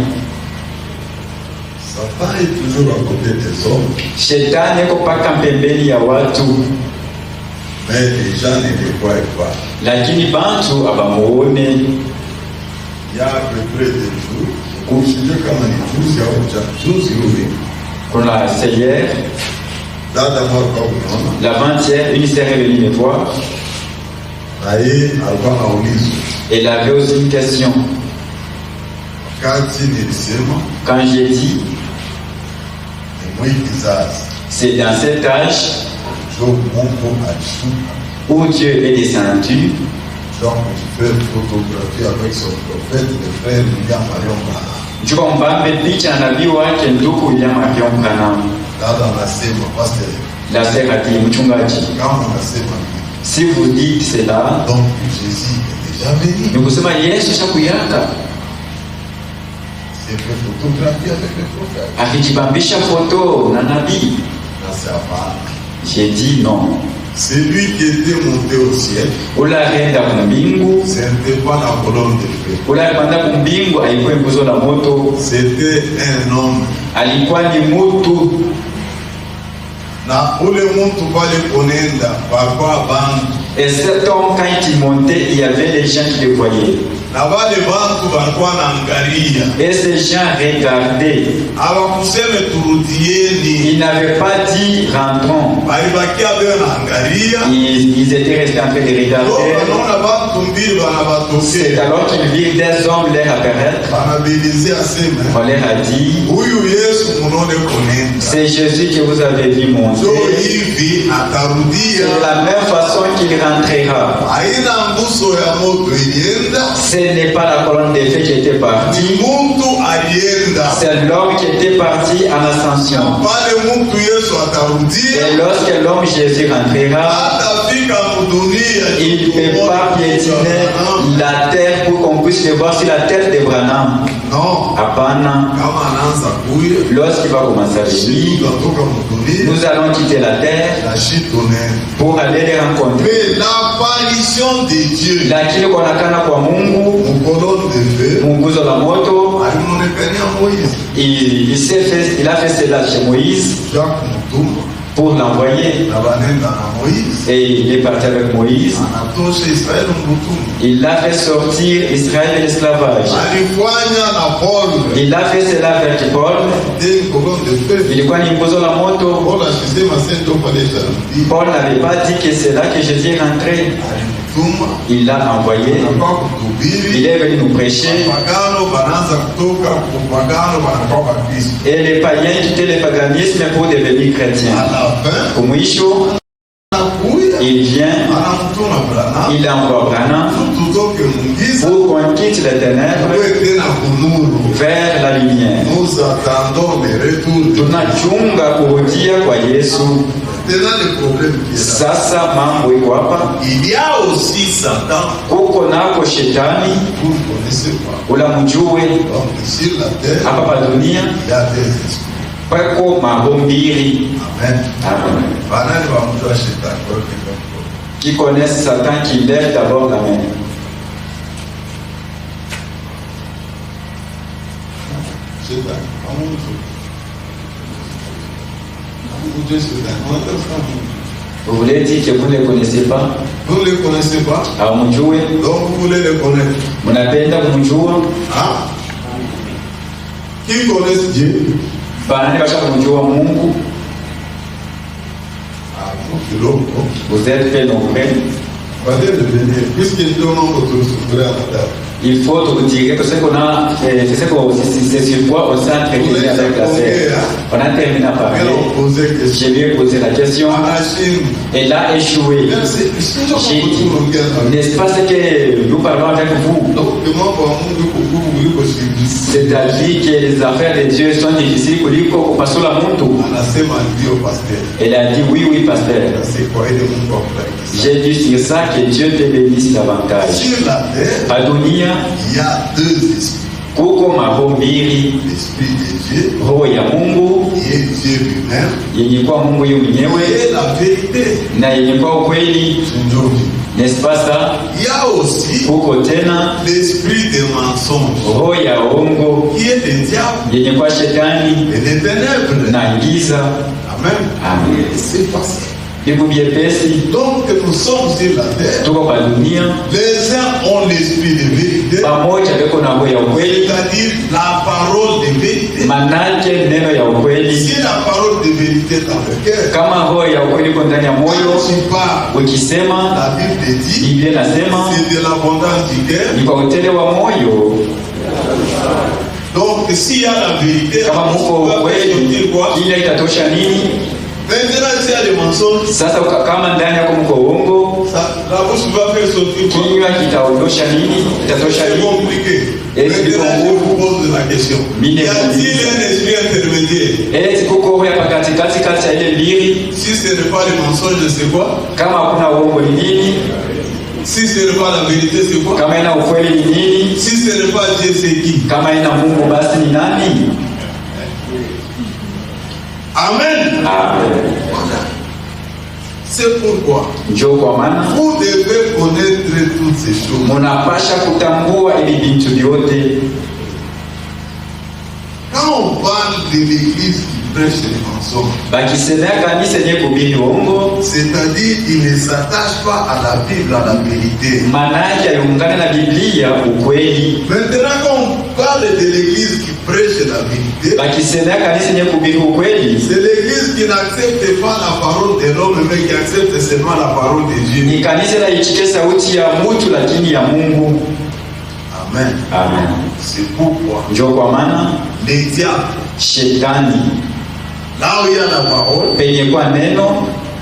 Satan est toujours à côté des hommes, Shetani eko paka pembeni ya watu, mais les gens ne le voient pas. lakini bantu abamuone. Il y a à peu près 2 jours, considéré comme un juzi au juzi ule. Kuna hier, Dada mwaka unaona, l'avant-hier, une sœur est venue me voir. na yeye alikuwa anaulizwa Elle avait aussi une question. wakati nilisema Quand j'ai dit, ni mwi kizazi c'est dans cet âge jo Mungu alishuka, où Dieu est descendu, donc je fais une photographie avec son prophète, le frère William Marion Branham. jua mbambe picha na nabii wake ndugu William Marion Branham. Dada anasema pastor, La sœur a dit, mchungaji, kama unasema hivi, si vous dites cela, donc Jésus est déjà venu. ni kusema Yesu shakuyaka. C'est fait photographie avec le prophète. Akijibambisha foto na nabii. Là, c'est à part. J'ai dit non. C'est lui qui était monté au ciel. Ula renda kumbingu, Ce n'était pas la colonne de feu. ula panda kumbingu alikuwa nguzo la moto, C'était un homme. alikuwa ni mutu. Na ule mtu pale ponenda pakwa bantu. Et cet homme, quand il montait, il y avait les gens qui le voyaient. Na wale bantu balikuwa naangalia. Et ces gens regardaient. Hawakuseme turudieni. Ils n'avaient pas dit rentrons. Balibakia beo naangalia. Ils étaient restés en train de regarder. Banaona bantu mbili C'est banabatokea. alors qu'ils virent des hommes leur apparaître. Banabilize aseme. On leur a dit, Huyu Yesu munone ponenda. c'est Jésus que vous avez vu monter. So hivi atarudia. C'est de la même façon qu'il rentrera. Haina mbuso ya moto ilienda. Ce n'est pas la colonne de feu qui était partie. Muntu alienda. C'est l'homme qui était parti en ascension. Pale mtu Yesu atarudia. Et lorsque l'homme Jésus rentrera, Hatafika mudunia. il ne peut pas piétiner la terre pour qu'on puisse le voir sur la tête de Branham. Non. Hapana. Kama anaanza kuya. Lorsqu'il va commencer à venir, Tutatoka mudunia. nous allons quitter la terre La chitone. pour aller les rencontrer. Mais l'apparition de Dieu. Lakini kuonekana kwa Mungu, Mukoloni de feu. munguzo la moto, Alimonekania Moïse. il a fait cela chez Moïse Jacques Mutuma. pour l'envoyer. Na banenda na Moïse. Et il est parti avec Moïse. Anatosha Israeli Mutuma. Il a fait sortir Israël de l'esclavage. Alifanya na Paul. Il a fait cela avec Paul. Des colonnes de feu. Ilikuwa ni nguzo la moto. Paul akisema sendo pale Jarudi. Paul n'avait pas dit que c'est là que Jésus est rentré. Alimtuma. Il l'a envoyé. Anakuwa kuhubiri. Il est venu nous prêcher. Pagano banaanza kutoka kupagano banakuwa Bakristo. Et les païens quittaient le paganisme pour devenir chrétiens. À la fin, Au mwisho, anakuya. il vient, Anamtuma Branham. il envoie Branham Tutoke mungiza. pour qu'on quitte les ténèbres Tuwe tena kunuru. vers la lumière. Nous attendons le retour de Tunachunga kurudia kwa Yesu. Maintenant, le problème qui est là. Sasa mambo iko hapa. Il y a aussi Satan. Kuko nako shetani, Vous ne connaissez pas. ulamjue. Donc, sur la terre, Hapa pa dunia il y a des esprits. pako mahombiri. Amen. Amen. Banani wa mtu wa shetani kwa kidogo. Qui connaissent Satan, qui lève d'abord la main. Vous voulez dire que vous ne les connaissez pas? Vous ne les connaissez pas? Alors, donc vous voulez les connaître? Ah? Qui connaissent Dieu? Vous êtes fait nombreux. Puisqu'il demande de se à la table. Il faut vous dire que c'est sur quoi on s'est entretenu avec la sœur. On a terminé à parler. Je lui ai posé la question. Elle a échoué. J'ai dit, n'est-ce pas ce que nous parlons avec vous? C'est-à-dire que les affaires de Dieu sont difficiles pour lui qu'on passe la montre. Elle a dit oui, pasteur. J'ai dit sur ça que Dieu te bénisse davantage. Sur la terre, il y a deux esprits. L'esprit de Dieu, qui est Dieu lui-même, et la vérité. N'est-ce pas ça? Il y a aussi l'esprit des mensonges, qui est le diable et les ténèbres. Amen. C'est facile. Donc nous sommes sur la terre. Les uns ont l'esprit de vérité, c'est-à-dire la parole de vérité. Si la parole de vérité est dans le cœur, quand tu parles, la Bible dit, c'est de l'abondance du cœur. Donc s'il y a la vérité, maintenant, s'il y a des mensonges, sasa kama ndani yako mko uongo, la bouche va faire sortir quoi? Kinywa kitaondosha nini? Kitatosha nini? C'est compliqué. Maintenant, je vous pose la question. Y a-t-il un esprit intermédiaire? Est-ce kuko hapa katikati ya ile mbili? Si ce n'est pas le mensonge, c'est quoi? Kama hakuna uongo ni nini? Si ce n'est pas la vérité, c'est quoi? Kama ina ukweli ni nini? Si ce n'est pas Dieu, c'est qui? Kama ina Mungu basi ni nani? Amen. Voilà. C'est pourquoi vous devez connaître toutes ces choses. Quand on parle de l'église qui prêche les mensonges, c'est-à-dire qu'il ne s'attache pas à la Bible, à la vérité. Maintenant, quand on parle de l'église qui prêche la vérité, c'est l'église qui n'accepte pas la parole de l'homme, mais qui accepte seulement la parole de Dieu. Amen. C'est pourquoi les diables, là où il y a la parole, lui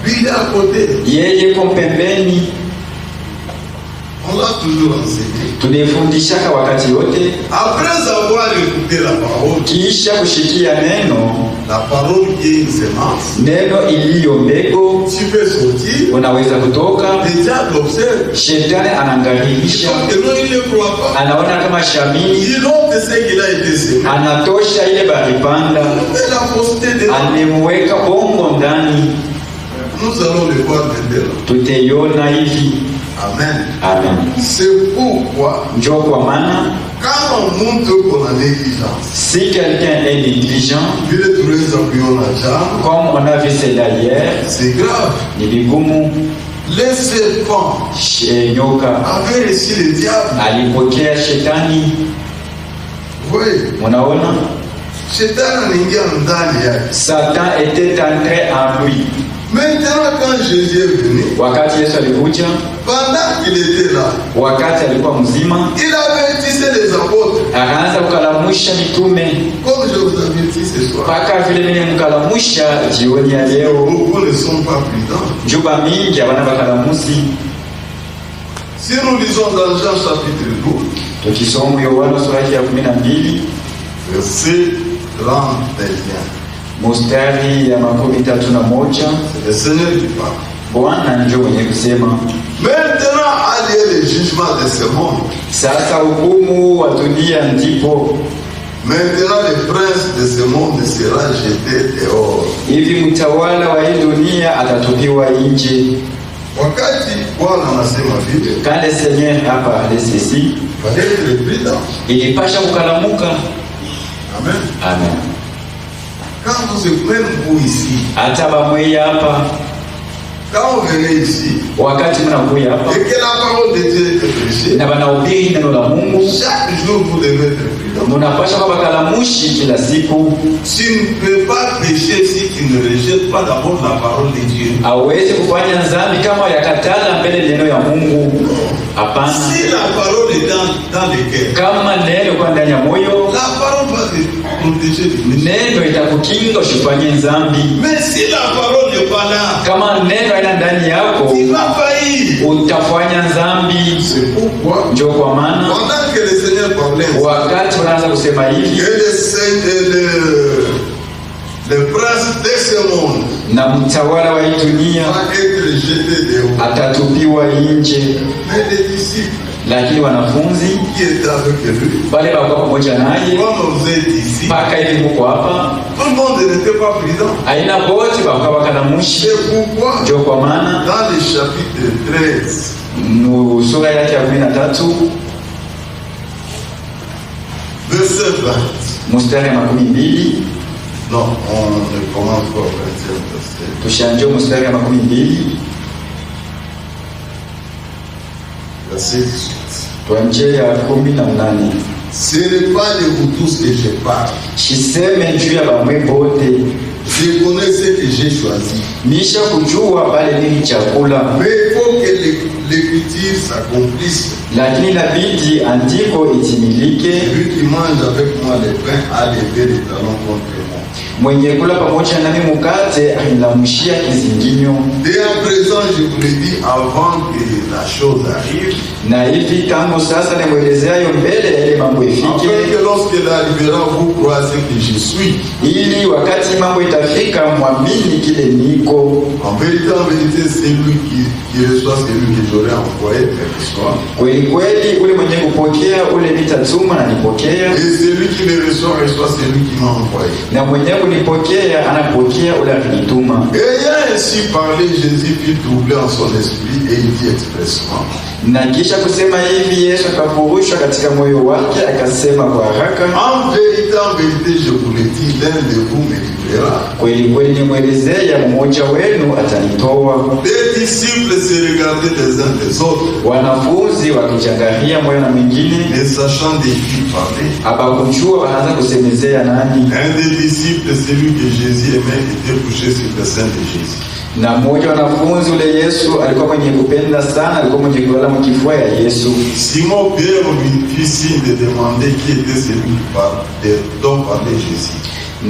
il est à côté. On l'a toujours enseigné. Après avoir écouté la parole, la parole qui est une semence, tu peux sortir, le diable observe. Il ne croit pas. Il note ce qu'il a été semé. Mais la fausseté de l'homme, nous allons le voir maintenant. Amen. C'est pourquoi quand on montre qu'on a négligence, si quelqu'un est négligent, comme on a vu cela hier, c'est grave. Les serpents avaient reçu le diable. Oui. Satan était entré en lui. Maintenant, quand Jésus est venu, pendant qu'il était là, il avertissait les apôtres. Comme je vous avertis ce soir. Beaucoup ne sont pas prudents. Si nous lisons dans Jean chapitre 12, verset 31. Mustari ya 31. C'est le Seigneur qui parle. Bwana ndio mwenye kusema. Maintenant a lieu le jugement de ce monde. Sasa hukumu wa dunia ndipo. Maintenant le prince de ce monde sera jeté dehors. Hivi mtawala wa hii dunia atatupiwa nje. Wakati Bwana anasema vile, quand le Seigneur a parlé ceci, ilipasha kukalamuka. Amen. Amen. Quand vous êtes même vous ici, quand vous venez ici, wakati mnakuja hapa, et que la parole de Dieu est prêchée, na banahubiri neno la Mungu, chaque jour vous devez être prudent. Mnapaswa kwamba kalamushi kila siku. Tu ne peux pas pécher si tu ne rejettes pas d'abord la parole de Dieu. Hawezi kufanya dhambi kama yakatala mbele neno ya Mungu. Hapana. Si la parole est dans le cœur, kama neno kwa ndani ya moyo, la parole va te protéger du péché. Neno itakukinga usifanye dhambi. Mais si la parole n'est pas là, kama neno haina ndani yako, tu vas faillir. Utafanya dhambi. C'est pourquoi, ndio kwa maana pendant que le Seigneur parlait, wakati wanaanza kusema hivi, le prince de ce monde na mtawala wa hii dunia va être jeté dehors. Atatupiwa nje. Mais les disciples, lakini wanafunzi qui étaient avec lui, wale walikuwa pamoja naye, comme vous êtes ici, mpaka hivi mko hapa, tout le monde n'était pas prudent. aina wote walikuwa wakanamushi. C'est pourquoi, ndio kwa maana dans le chapitre 13, sura yake ya 13 verset 20, mstari wa 12, non, on ne commence pas au 20e verset. Tushanjo mstari wa 12, verset 18. tuanze ya 18. Ce n'est pas de vous tous que je parle. Shiseme juu ya bamwe bote. Je connais ce que j'ai choisi. Nisha kujua bale nini chakula. Mais il faut que l'écriture s'accomplisse. Lakini inabidi andiko itimilike. Celui qui mange avec moi le pain a levé les talons contre moi. Mwenye kula pamoja nami mukate anilamushia kizinginyo. Dès à présent, je vous le dis avant que la chose arrive. Na hivi tangu sasa nimwelezea yo mbele ya ile mambo ifike. Afin que lorsque elle arrivera, vous croyez que je suis. Ili wakati mambo itafika mwamini kile niko. En vérité, c'est lui qui reçoit celui que j'aurais envoyé quel que soit. Kweli kweli ule mwenye kupokea ule nitatuma na nipokea. Et celui qui me reçoit celui qui m'a envoyé. Na mwenye kunipokea anapokea ule alinituma. Ayant ainsi parlé, Jésus fut troublé en son esprit et il dit expressement. Na kisha kusema hivi Yesu akafurushwa katika moyo wake akasema kwa haraka, en vérité, je vous le dis, l'un de vous me livrera. Kweli kweli nimwelezea mmoja wenu atanitoa. Les disciples se regardaient les uns des autres, wanafunzi wakijangalia moyo na mwingine, ne sachant de qui parler. Abakujua wanaanza kusemezea nani. Un des disciples, celui que Jésus aimait, était couché sur le sein de Jésus. Na mmoja wanafunzi ule Yesu alikuwa mwenye kupenda sana, alikuwa mwenye kulala mkifua ya Yesu. Simon Pierre lui fit signe de demander qui était celui dont parlait Jésus.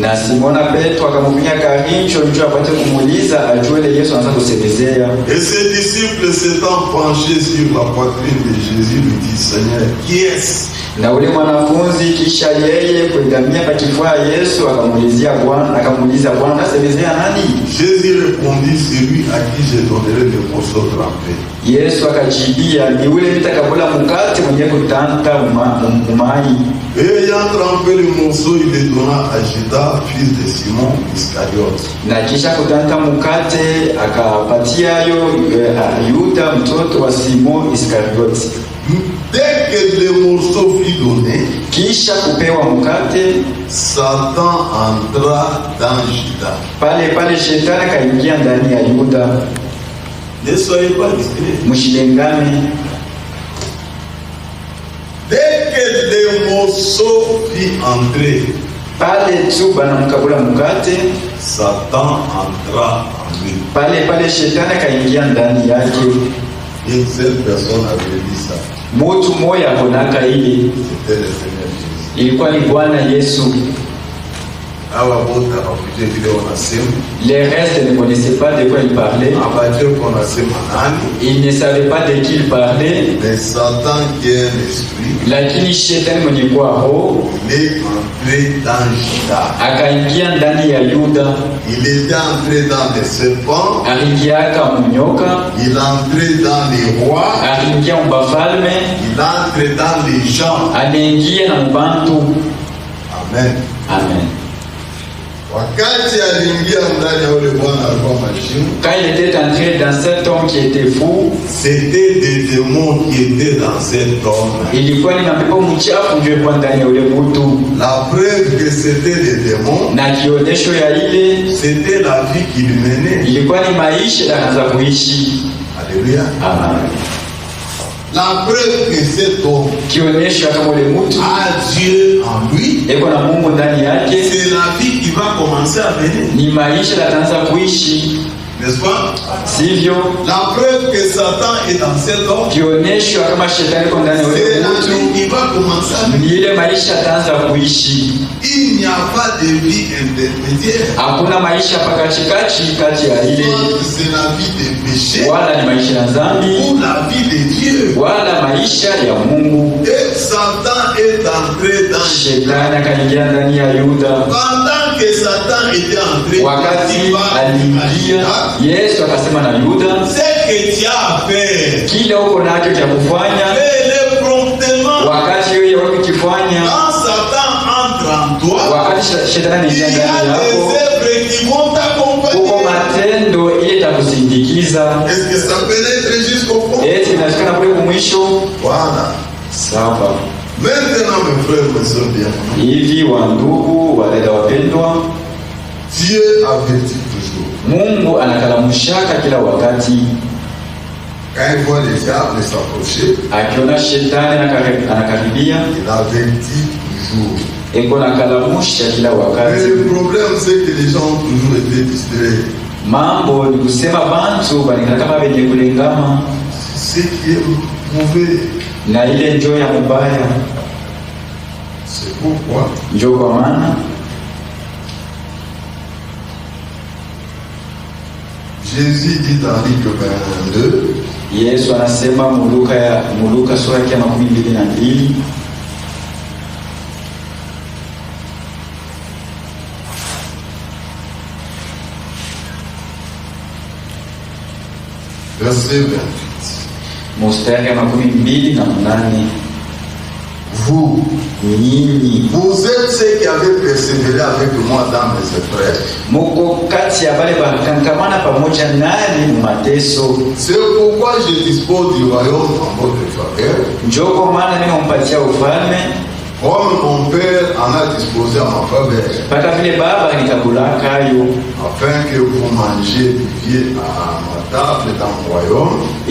Na Simona Petro akampigia karincho njoo apate kumuuliza ajue ile Yesu anaanza kusemezea. Et ses disciples s'étant penchés sur la poitrine de Jésus lui dit, Seigneur, qui est-ce? Na ule mwanafunzi kisha yeye kuegamia kwa kifua Yesu akamuuliza Bwana asemezea nani? Jésus répondit, celui à qui je donnerai le morceau trempé. Yesu akajibia, ni ule nitakabula mkate mwenye kutanta umai. Et ayant trempé le morceau, il le donna à Judas, fils de Simon Iscariote. Na kisha kutanta mkate akapatia yo Yuda mtoto wa Simon Iscariote. Dès que le morceau fut donné, kisha kupewa mkate, Satan entra dans Judas. Pale shetani kaingia ndani ya Yuda. Ne soyez pas discrets. Mshilengane. Dès que le morceau fut entré, pale tu banamkabula mkate, Satan entra en lui. Pale shetani kaingia ndani yake. Une seule personne avait dit ça. Mtu mmoja akonaka ile. C'était le Seigneur Jésus. Ilikuwa ni Bwana Yesu. Les restes ne connaissaient pas de quoi il parlait. Ils ne savaient pas de qui il parlait. Mais Satan qui est un esprit, lakini shetani mwenye kuwa roho, il est entré dans Judas. Akaingia ndani ya Yuda. Il était entré dans les serpents. Aliingiaka mnyoka. Il est entré dans les rois. Aliingia mbafalme. Il est entré dans les gens. Anaingia na mbantu. Amen. Amen. Quand il était entré dans cet homme qui était fou, c'était des démons qui étaient dans cet homme. La preuve que c'était des démons, c'était la vie qu'il menait. Alléluia. Amen. La preuve que cet homme a Dieu en lui, c'est la vie qui va commencer à venir. N'est-ce pas? La preuve que Satan est dans cet homme, c'est la vie qui va commencer à venir. Il n'y a pas de vie intermédiaire. C'est la vie des péchés ou la vie de Dieu. Et Satan est entré dans pendant que Satan était entré Yesu akasema na Yuda, c'est que tu as fait. Kile uko nacho cha kufanya, fais-le promptement. Wakati wewe ukifanya, quand Satan entre en toi, wakati shetani anaingia ndani yako, des œuvres qui vont t'accompagner. Uko matendo ile itakusindikiza. Est-ce que ça pénètre jusqu'au fond? Inashikana kule mwisho. Voilà. Sawa. Maintenant mes frères, mes sœurs bien. Hivi wandugu, wadada wapendwa, Dieu avertit toujours. Mungu anakalamushaka kila wakati. Quand il voit les diables s'approcher, akiona shetani anakaribia, il avertit toujours. Eko nakalamusha kila wakati. Mais le problème c'est que les gens ont toujours été distraits. Mambo ni kusema bantu banikana kama benye kulengama. C'est ce qui est mauvais. Na ile njoo ya mubaya. C'est pourquoi njoo kwa maana Jésus dit dans Luc 22, Yesu anasema Luka sura ya 22, verset 28. Mstari wa 28. Vous êtes ceux qui avez persévéré avec moi dans mes frères. C'est pourquoi je dispose du royaume en votre faveur. Comme mon Père en a disposé en ma faveur. Afin que vous mangiez, viviez à ma table dans mon royaume. Et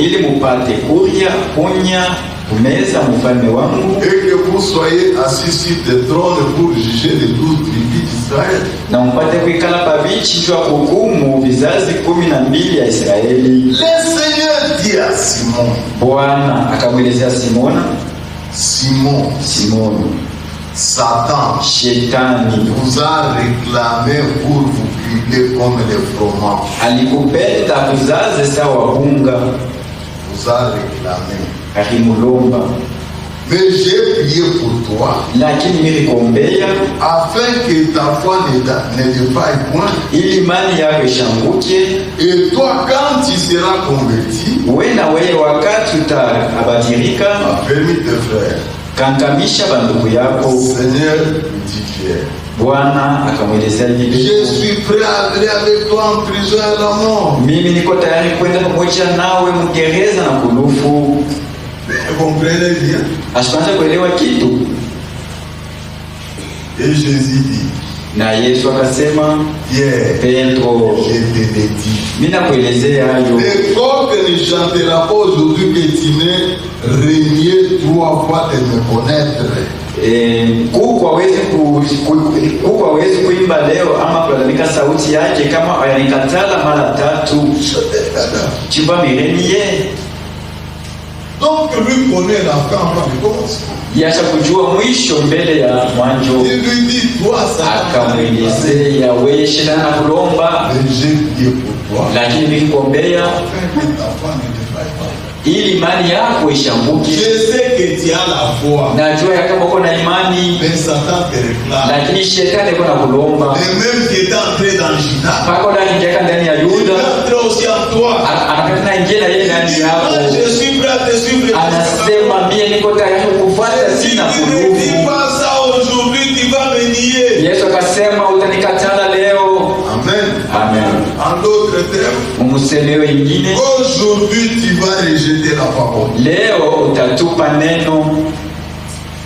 que vous soyez assis sur des trônes pour juger les 12 tribus d'Israël. Le Seigneur dit à Simon, Satan vous a réclamé pour vous brûler comme les fromages. Vous a réclamé. Mais j'ai prié pour toi, afin que ta foi ne défaille point. Et toi, quand tu seras converti, affermis tes frères. Seigneur, dit Pierre, je suis prêt à aller avec toi en prison à la mort. Comprenez bien. Et Jésus dit, Pierre, Pedro, je te l'ai dit. Le coq ne chantera pas aujourd'hui que tu n'aies régné 3 fois de me connaître. Kuku hawezi kuimba leo ama kulalamika sauti yake kama ayanikatala mara 3. Chiba mirenie. Donc lui connaît la fin avant de commencer. Yasha kujua mwisho mbele ya mwanzo. Il lui dit, toi ça. Akamwelezea wewe shida na kulomba. J'ai prié pour toi. Lakini nilikuombea ili imani yako ishambuke. Je sais que tu as la foi. Najua kama uko na imani. Mais Satan te réclame. Lakini shetani yuko na kulomba. Et même qui est entré dans Judas. Pako ndani ya Yuda. Entré aussi en toi. Anataka ingie na yeye ndani yako. Je suis prêt à te suivre. Anasema mimi niko tayari kufuata sina kuruhusu. Aujourd'hui tu vas me nier. Yesu akasema utanikatala leo. usemeo ingine. Aujourd'hui tu vas rejeter la parole. Leo utatupa neno.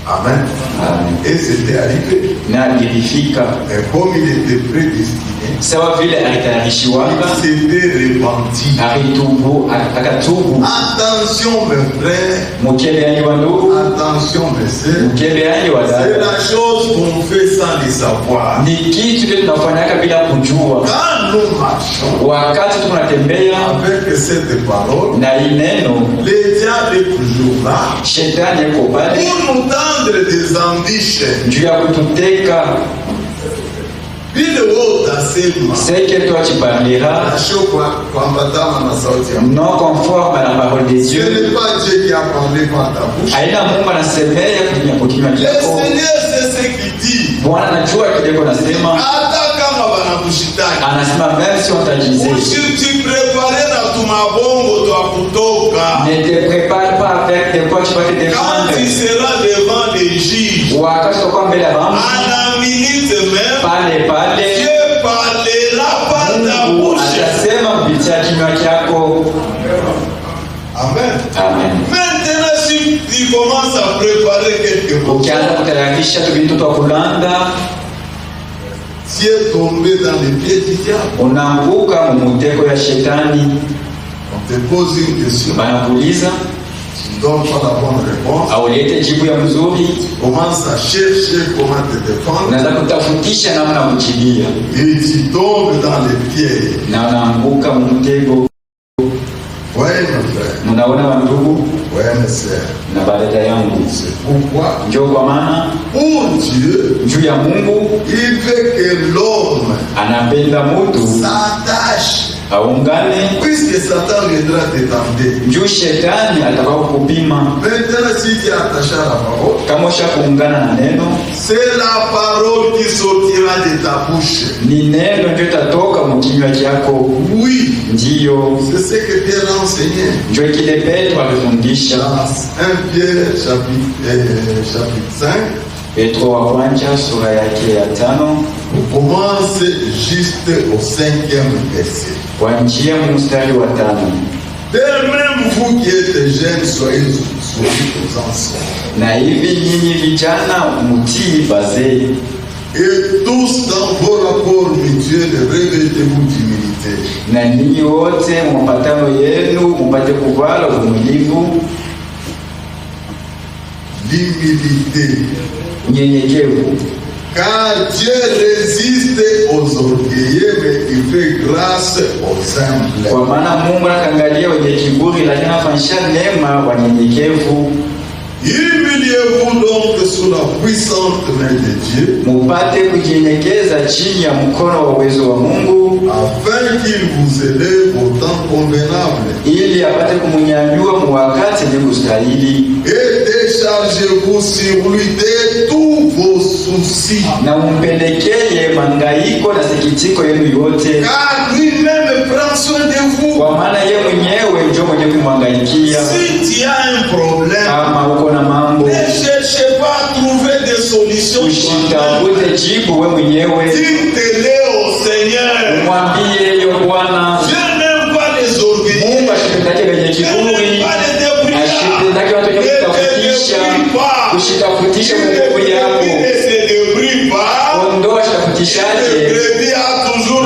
Amen. Amen. Et c'était arrivé. Na ilifika. Et comme il était prédestiné, sawa vile alitayarishiwanga, il s'était repenti. Akatubu. Attention mes frères. Mukebe wa ndugu. Attention mes sœurs. Mukebe wa dada. C'est la chose qu'on fait sans le savoir. Ni kitu kile tunafanyaka bila kujua. Quand nous marchons, wakati tunatembea avec cette parole, na ineno, le diable est toujours là. Shetani yuko pale pour nous tendre des embûches. Juu ya kututeka. Vile wewe utasema seke tuachiparlera non conforme à la parole de Dieu. Ce n'est pas Dieu qui a parlé par ta bouche. Haina Mungu anasemea kwa kinywa chako. Le Seigneur c'est ce qu'il dit. Bwana anajua kile anasema. Hata kama wanakushitaki. Anasema même si on t'a disé. Tu prépares na tumabongo twa kutoka. Ne te prépare pas avec des quoi tu vas te défendre. Quand tu seras devant les juges. Wakati utakuwa mbele ya Mungu. À la minute même. Pale. Dieu parlera par ta bouche. Atasema kupitia kinywa chako. Amen. Amen. Maintenant si tu commences à préparer quelque chose. Ukianza kutayarisha vitu vya kulanda. Tu es tombé dans les pieds du diable. Unaanguka mumutego ya shetani. On te pose une question. Banakuuliza. Tu ne donnes pas la bonne réponse. Aulete jibu ya mzuri. Commence à chercher comment te défendre. Unaanza kutafutisha namna kujibia. Et tu tombes dans les pieds. Na unaanguka mumutego. Ouais, mes frères. Mnaona wandugu? Ouais, mes sœurs. Na baraka yangu. C'est pourquoi? Ndio kwa maana pour Dieu, juu ya Mungu, il veut que l'homme anapenda mtu s'attache. Aungane. Puisque Satan viendra te tenter. Juu shetani atakao kupima. Maintenant si tu es attaché à la parole, kama ushakuungana na neno, c'est la parole qui sortira de ta bouche. Ni neno ndio itatoka mkinywa chako. Oui. Ndio. C'est ce que Pierre a enseigné. Ndio kile Petro alifundisha. 1 Pierre chapitre 5. Petro wa kwanza sura yake ya 5. On commence juste au 5e verset. Kuanzia mstari wa 5. De même vous qui êtes jeunes, soyez aux anciens. Na hivi nyinyi vijana mtii wazee. Et tous dans vos rapports mutuels, revêtez-vous d'humilité. Na ninyi wote mapatano yenu mpate kuvala uvumilivu. L'humilité. Unyenyekevu. Car Dieu résiste aux orgueilleux, mais il fait grâce aux humbles. Kwa maana Mungu anaangalia wenye kiburi, lakini anafanyisha neema wanyenyekevu. Humiliez-vous donc sous la puissante main de Dieu. Mupate kujinyenyekeza chini ya mkono wa uwezo wa Mungu. Afin qu'il vous élève au temps convenable. Ili apate kumunyanyua mwakati ni kustahili. Et déchargez-vous sur lui de tous vos soucis. Na umpelekee mangaiko na sikitiko yenu yote. Car lui-même prend soin de vous. Kwa maana yeye mwenyewe ndio mwenye kumwangaikia. Si tu as un problème, kama uko na mambo, ne cherchez pas à trouver des solutions. Usitafute jibu wewe mwenyewe. Dites-le au Seigneur. Mwambie yo Bwana. Dieu n'aime pas les orgueilleux. Mungu ashipendake wenye kiburi. Ashipendake watu wenye kutafutisha. Kushitafutisha Mungu yako. Kondoo ashitafutishaje?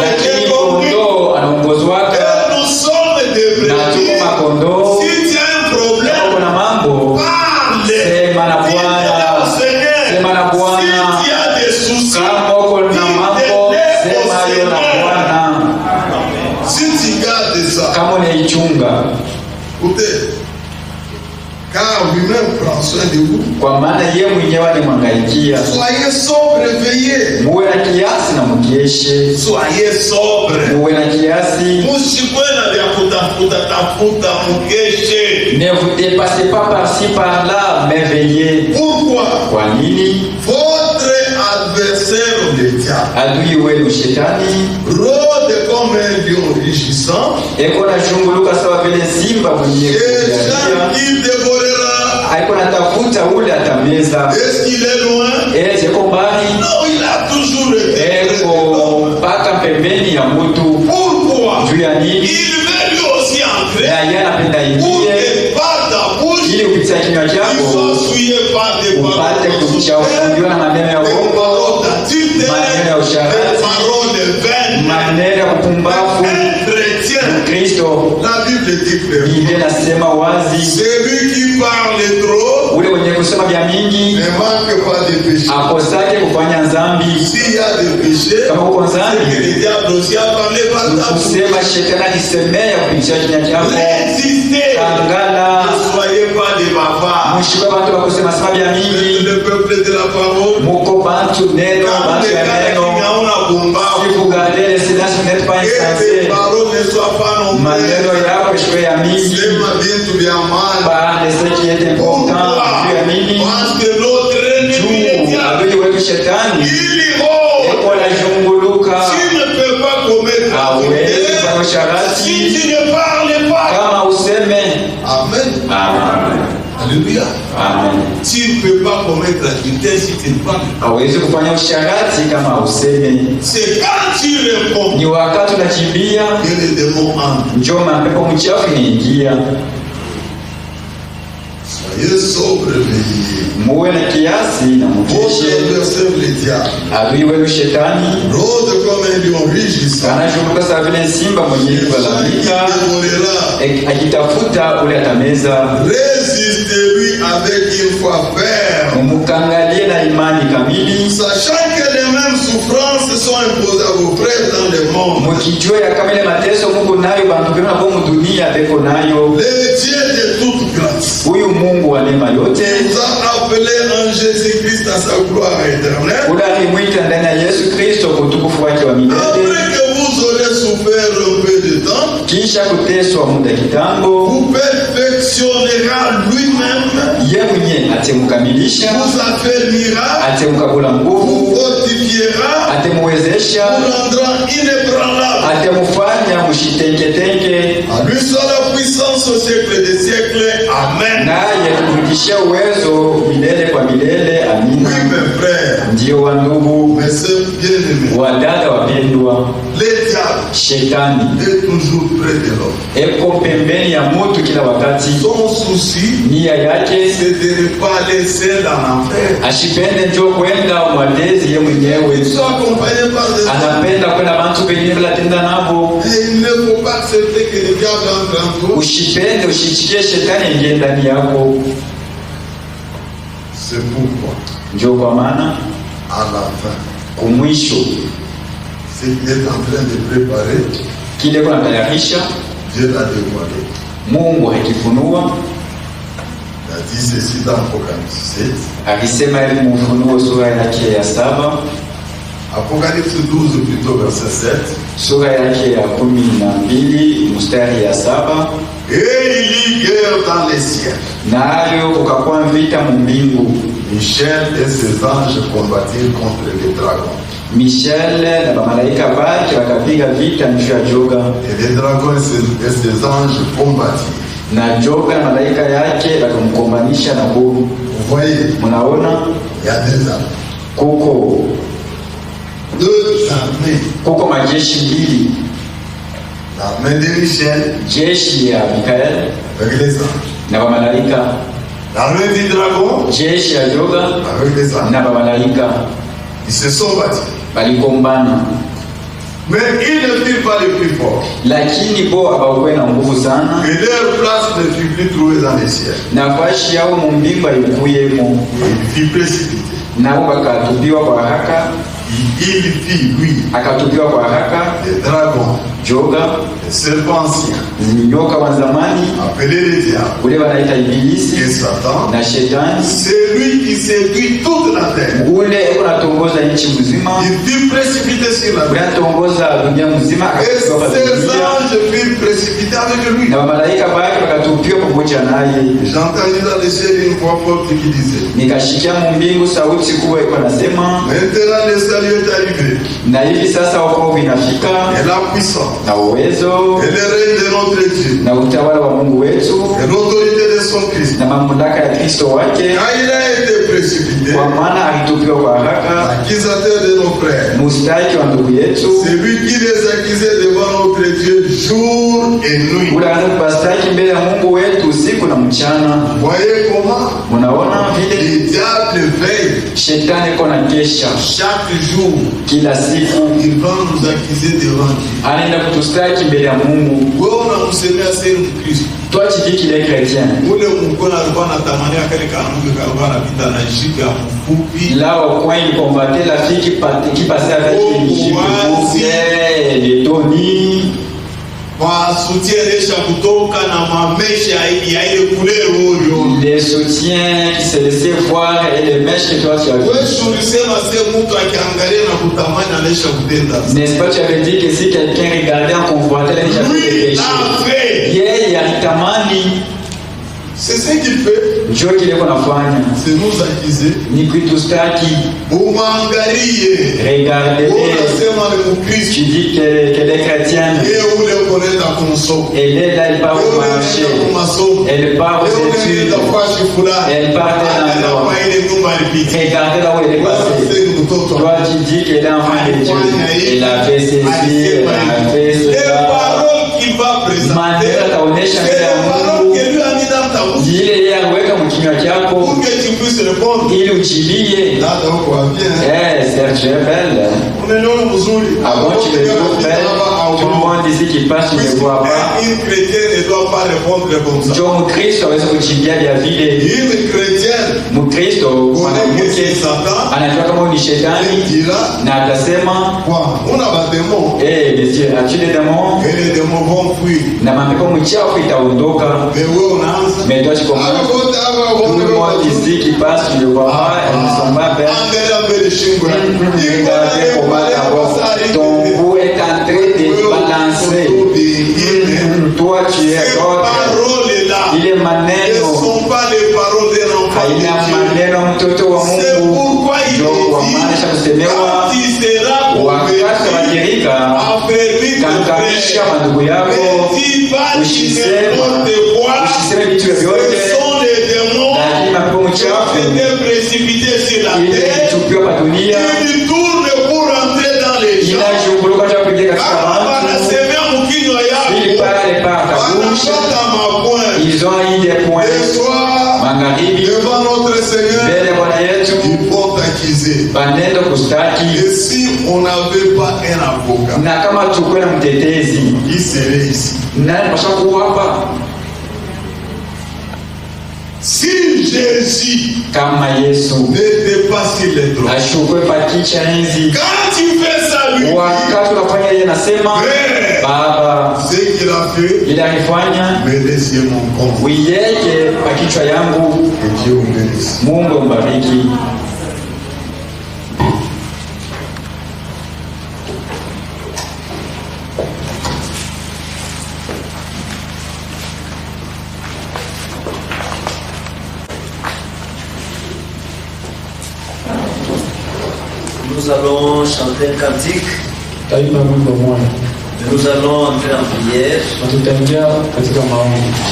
Lakini kondoo anaongozwaka. Na tuko makondoo. Uko na mambo, sema na Bwana. Sema na Bwana. Kama uko na mambo, sema yo na Bwana. Kama unaichunga. Car lui-même prend soin de vous. Kwa maana yeye mwenyewe alimwangaikia. Soyez sobre, veillez. Muwe na kiasi na mkeshe. Soyez sobre. Muwe na kiasi. Msikwenda vya kutafuta mkeshe. Ne vous dépassez pas par-ci par-là, mais veillez. Pourquoi? Kwa nini? Votre adversaire le diable. Adui wenu shetani rôde comme un lion rugissant. Eko na chunguluka sawa vile simba mwenye kuja. Aiko natafuta ule atameza. Est-ce qu'il est loin? Eko mbali. Non, il a toujours été. Eko mpaka pembeni ya mtu. Pourquoi? Juu ya nini? Il veut lui na yeye anapenda ingie ili kupitia kinywa chako upate kuchafuliwa na maneno ya uongo, maneno ya usharati, maneno ya kupumbavu. Kristo, Biblia inasema wazi, ule mwenye kusema vya mingi akosake kufanya dhambi. Kama uko dhambi, kusema shetani akisemea kupitia kinywa chako, kangala mshiwe watu wa kusema sema vya mingi. Muko bantu neno, bantu ya neno. Si vous gardez les silences, vous n'êtes pas insensé. Maneno yako shwe ya mingi, parle ce qui est important ya mingi. Juu adui wetu shetani eko la junguluka, hawezi kufanya usharati kama useme. Amen. Amen. Alléluia. Amen. Tu ne peux pas commettre l'adultère si tu ne parles pas. Hawezi kufanya usharati kama useme. C'est quand tu réponds. Ni wakati unakimbia, que les démons entrent. njoo mapepo mchafu inaingia. Soyez sobre, veillez. Muwe na kiasi na mkeshe. Adui wenu shetani anashuka sawa vile simba mwenye kulalamika, akitafuta ule atameza. Résistez-lui avec une foi ferme. Mumukangalie na imani kamili, sachant que les mêmes souffrances sont imposées à vos frères dans le monde. Mukijua ya kama ile mateso Mungu nayo bantu bema bomu dunia beko nayo. Le Dieu de toute grâce, huyu Mungu wa neema yote, nous a appelé en Jésus-Christ à sa gloire éternelle. Ulimwita ndani ya Yesu Kristo kwa utukufu wake wa milele. Après que vous aurez souffert un peu de temps, kisha kuteswa muda kitambo, vous perfectionnera lui-même, yeye mwenyewe atemkamilisha, vous affermira, atemkabula nguvu, vous fortifiera, atemwezesha, vous rendra inébranlable, atemfanya mshitenketenge. À lui soit la puissance au siècle des siècles. Amen. Naye kurudishia uwezo milele kwa milele. Amina. Oui, mes frères. Ndio wa ndugu, mes sœurs bien-aimées, wadada wapendwa, le diable shetani est toujours près de l'homme. eko pembeni ya mtu kila wakati. Son souci, nia yake, c'est de ne pas laisser en enfer. Ashipende njo kwenda mwatezi yeye mwenyewe. Anapenda kwenda bantu penye bila tenda nabo. Il ne faut pas accepter que le diable entre en toi. Ushipende, ushichikie shetani ingie ndani yako. C'est pourquoi, njo kwa maana à la fin, kumwisho, ce qu'il est en train de préparer, kile kuna tayarisha, Dieu l'a dévoilé. Mungu akifunua. Il a dit ceci dans Apocalypse 7. Alisema hivi Ufunuo sura yake ya 7. Apocalypse 12 plutôt verset 7. Sura yake ya 12 mstari ya 7. Et il y guerre dans les cieux. Nayo kukakuwa vita mbingu. Michel et ses anges combattirent contre les dragons. Michel na malaika wake wakapiga vita juu ya joka. Et les dragons et ses anges combattirent. Na joka na malaika yake wakamkombanisha na bovu. Vous voyez? Mnaona? Il y a des armées. Kuko deux armées. Kuko majeshi mbili. L'armée de Michel, jeshi ya Mikael avec les anges. Na malaika. L'armée du dragon, jeshi ya joka avec les anges. Na malaika. Ils se sont battus. Balikombana. Mais ils ne furent pas les plus forts. Lakini bo abakuwe na nguvu sana. Et leur place ne fut plus trouvée dans les cieux. Nafasi yao mumbingu haikuyemo. Il fut précipité. Nao bakatubiwa kwa haraka. Il fit, lui, akatubiwa kwa haraka. Les dragons, joka, les serpents anciens, nyoka wa zamani, appelés les diables, ule wanaita Ibilisi, et Satan, na Shetani. C'est lui qui séduit toute la terre. Ule eko natongoza nchi mzima. Il fut précipité sur la terre. Anatongoza dunia mzima. Et ses anges furent précipités avec lui. Na malaika wake wakatubiwa pamoja naye. J'entendis dans le ciel une voix forte qui disait, nikashikia mbingu sauti kubwa iko nasema, maintenant le salut est arrivé. Na hivi sasa wokovu inafika. Et la puissance. Na uwezo. Et le règne de notre Dieu. Na utawala wa Mungu wetu. Et l'autorité de son Christ. Na mamlaka ya Kristo wake. Car il a été précipité. Kwa maana alitupiwa kwa haraka. L'accusateur de nos frères. Mustaki wa ndugu yetu. C'est lui qui les accusait devant notre Dieu jour et nuit. Unaanza kupastaki mbele ya Mungu wetu usiku na mchana. Voyez comment? Unaona vile le diable veille. Shetani kona kesha. Chaque jour. Kila siku. Il va nous accuser devant Dieu. Anaenda kutustaki mbele ya Mungu. Wewe unamsemea sasa Mkristo. Toi tu dis qu'il est chrétien. Ule mkono alikuwa anatamani akale kanunge kalikuwa anapita na shika mfupi. Là au coin il combattait la fille qui passait avec une jupe les Tony. Kwa soutien kutoka na mamesha ya ile couleur huyo. Les soutiens qui se laissaient voir et les mèches que toi tu as vu. Wewe ulisema sasa mtu akiangalia na kutamani anaisha kutenda. N'est-ce pas tu avais dit que si quelqu'un regardait en convoitait il déjà fait péché. Yeye alitamani. C'est ce qu'il fait. Njoo kile kunafanya. C'est nous accuser. Ni kutustaki. Umangalie. Regardez. Unasema ni Mkristo. Tu dis qu'elle est chrétienne. Yeye ule unaenda kumsoma. Elle est là, elle part au marché. Elle part aux études. Elle part dans l'endroit. Regardez là où elle est passée. Toi tu dis qu'elle est enfant de Dieu. Elle a fait ceci, elle a fait cela. Maneno ataonesha mbele ya Mungu. Ile yeye anaweka mkinywa chako ili ujilie. C'est très belle. Avant tu le trouves belle. Tout le monde ici qui passe, tu ne vois pas. Une chrétienne ne doit pas répondre comme ça. John Christ aweza kujilia vya vile. Une chrétienne. Mkristo mwanamke anajua kama ni shetani na atasema una bademo. Monsieur, as-tu des démons? Et les démons vont fuir. Na mapepo mchafu itaondoka. Mais wewe unaanza. Mais toi tu commences. Tout le monde ici qui passe, tu le vois pas, elles ne sont pas belles. Regardez comment ton bout est en train de balancer. Toi tu es l'autre. Il est maneno. Haina maneno mtoto wa Mungu. Ndio kwa maana kusemewa wakati wa jirika kanganisha mandugu yako usiseme vitu vyote lakini mapepo mchafu ilitupiwa pa dunia inajunguluka cha kuingia katika watu ili pale pa kabusha ils ont eu des points magharibi mbele ya Bwana yetu banendo kustaki. Et si on n'avait pas un avocat, na kama tukue na mtetezi qui serait ici? Nani pashakuwa hapa? Si Jésus kama Yesu n'était pas sur le trône, ashukwe pa kicha enzi, quand tu fais ça lui, wakati unafanya yeye nasema Baba, ce qu'il a fait, il alifanya, me laisse mon compte, uiweke pa kichwa yangu. que Dieu vous bénisse. Mungu mbariki. Nous allons chanter un cantique. Nous allons entrer en prière.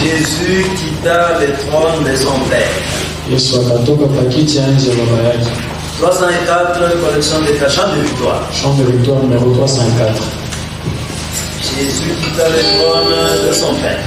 Jésus quitta le trône de son Père. 304, collection des chants de victoire. Chant de victoire numéro 304. Jésus quitta le trône de son Père.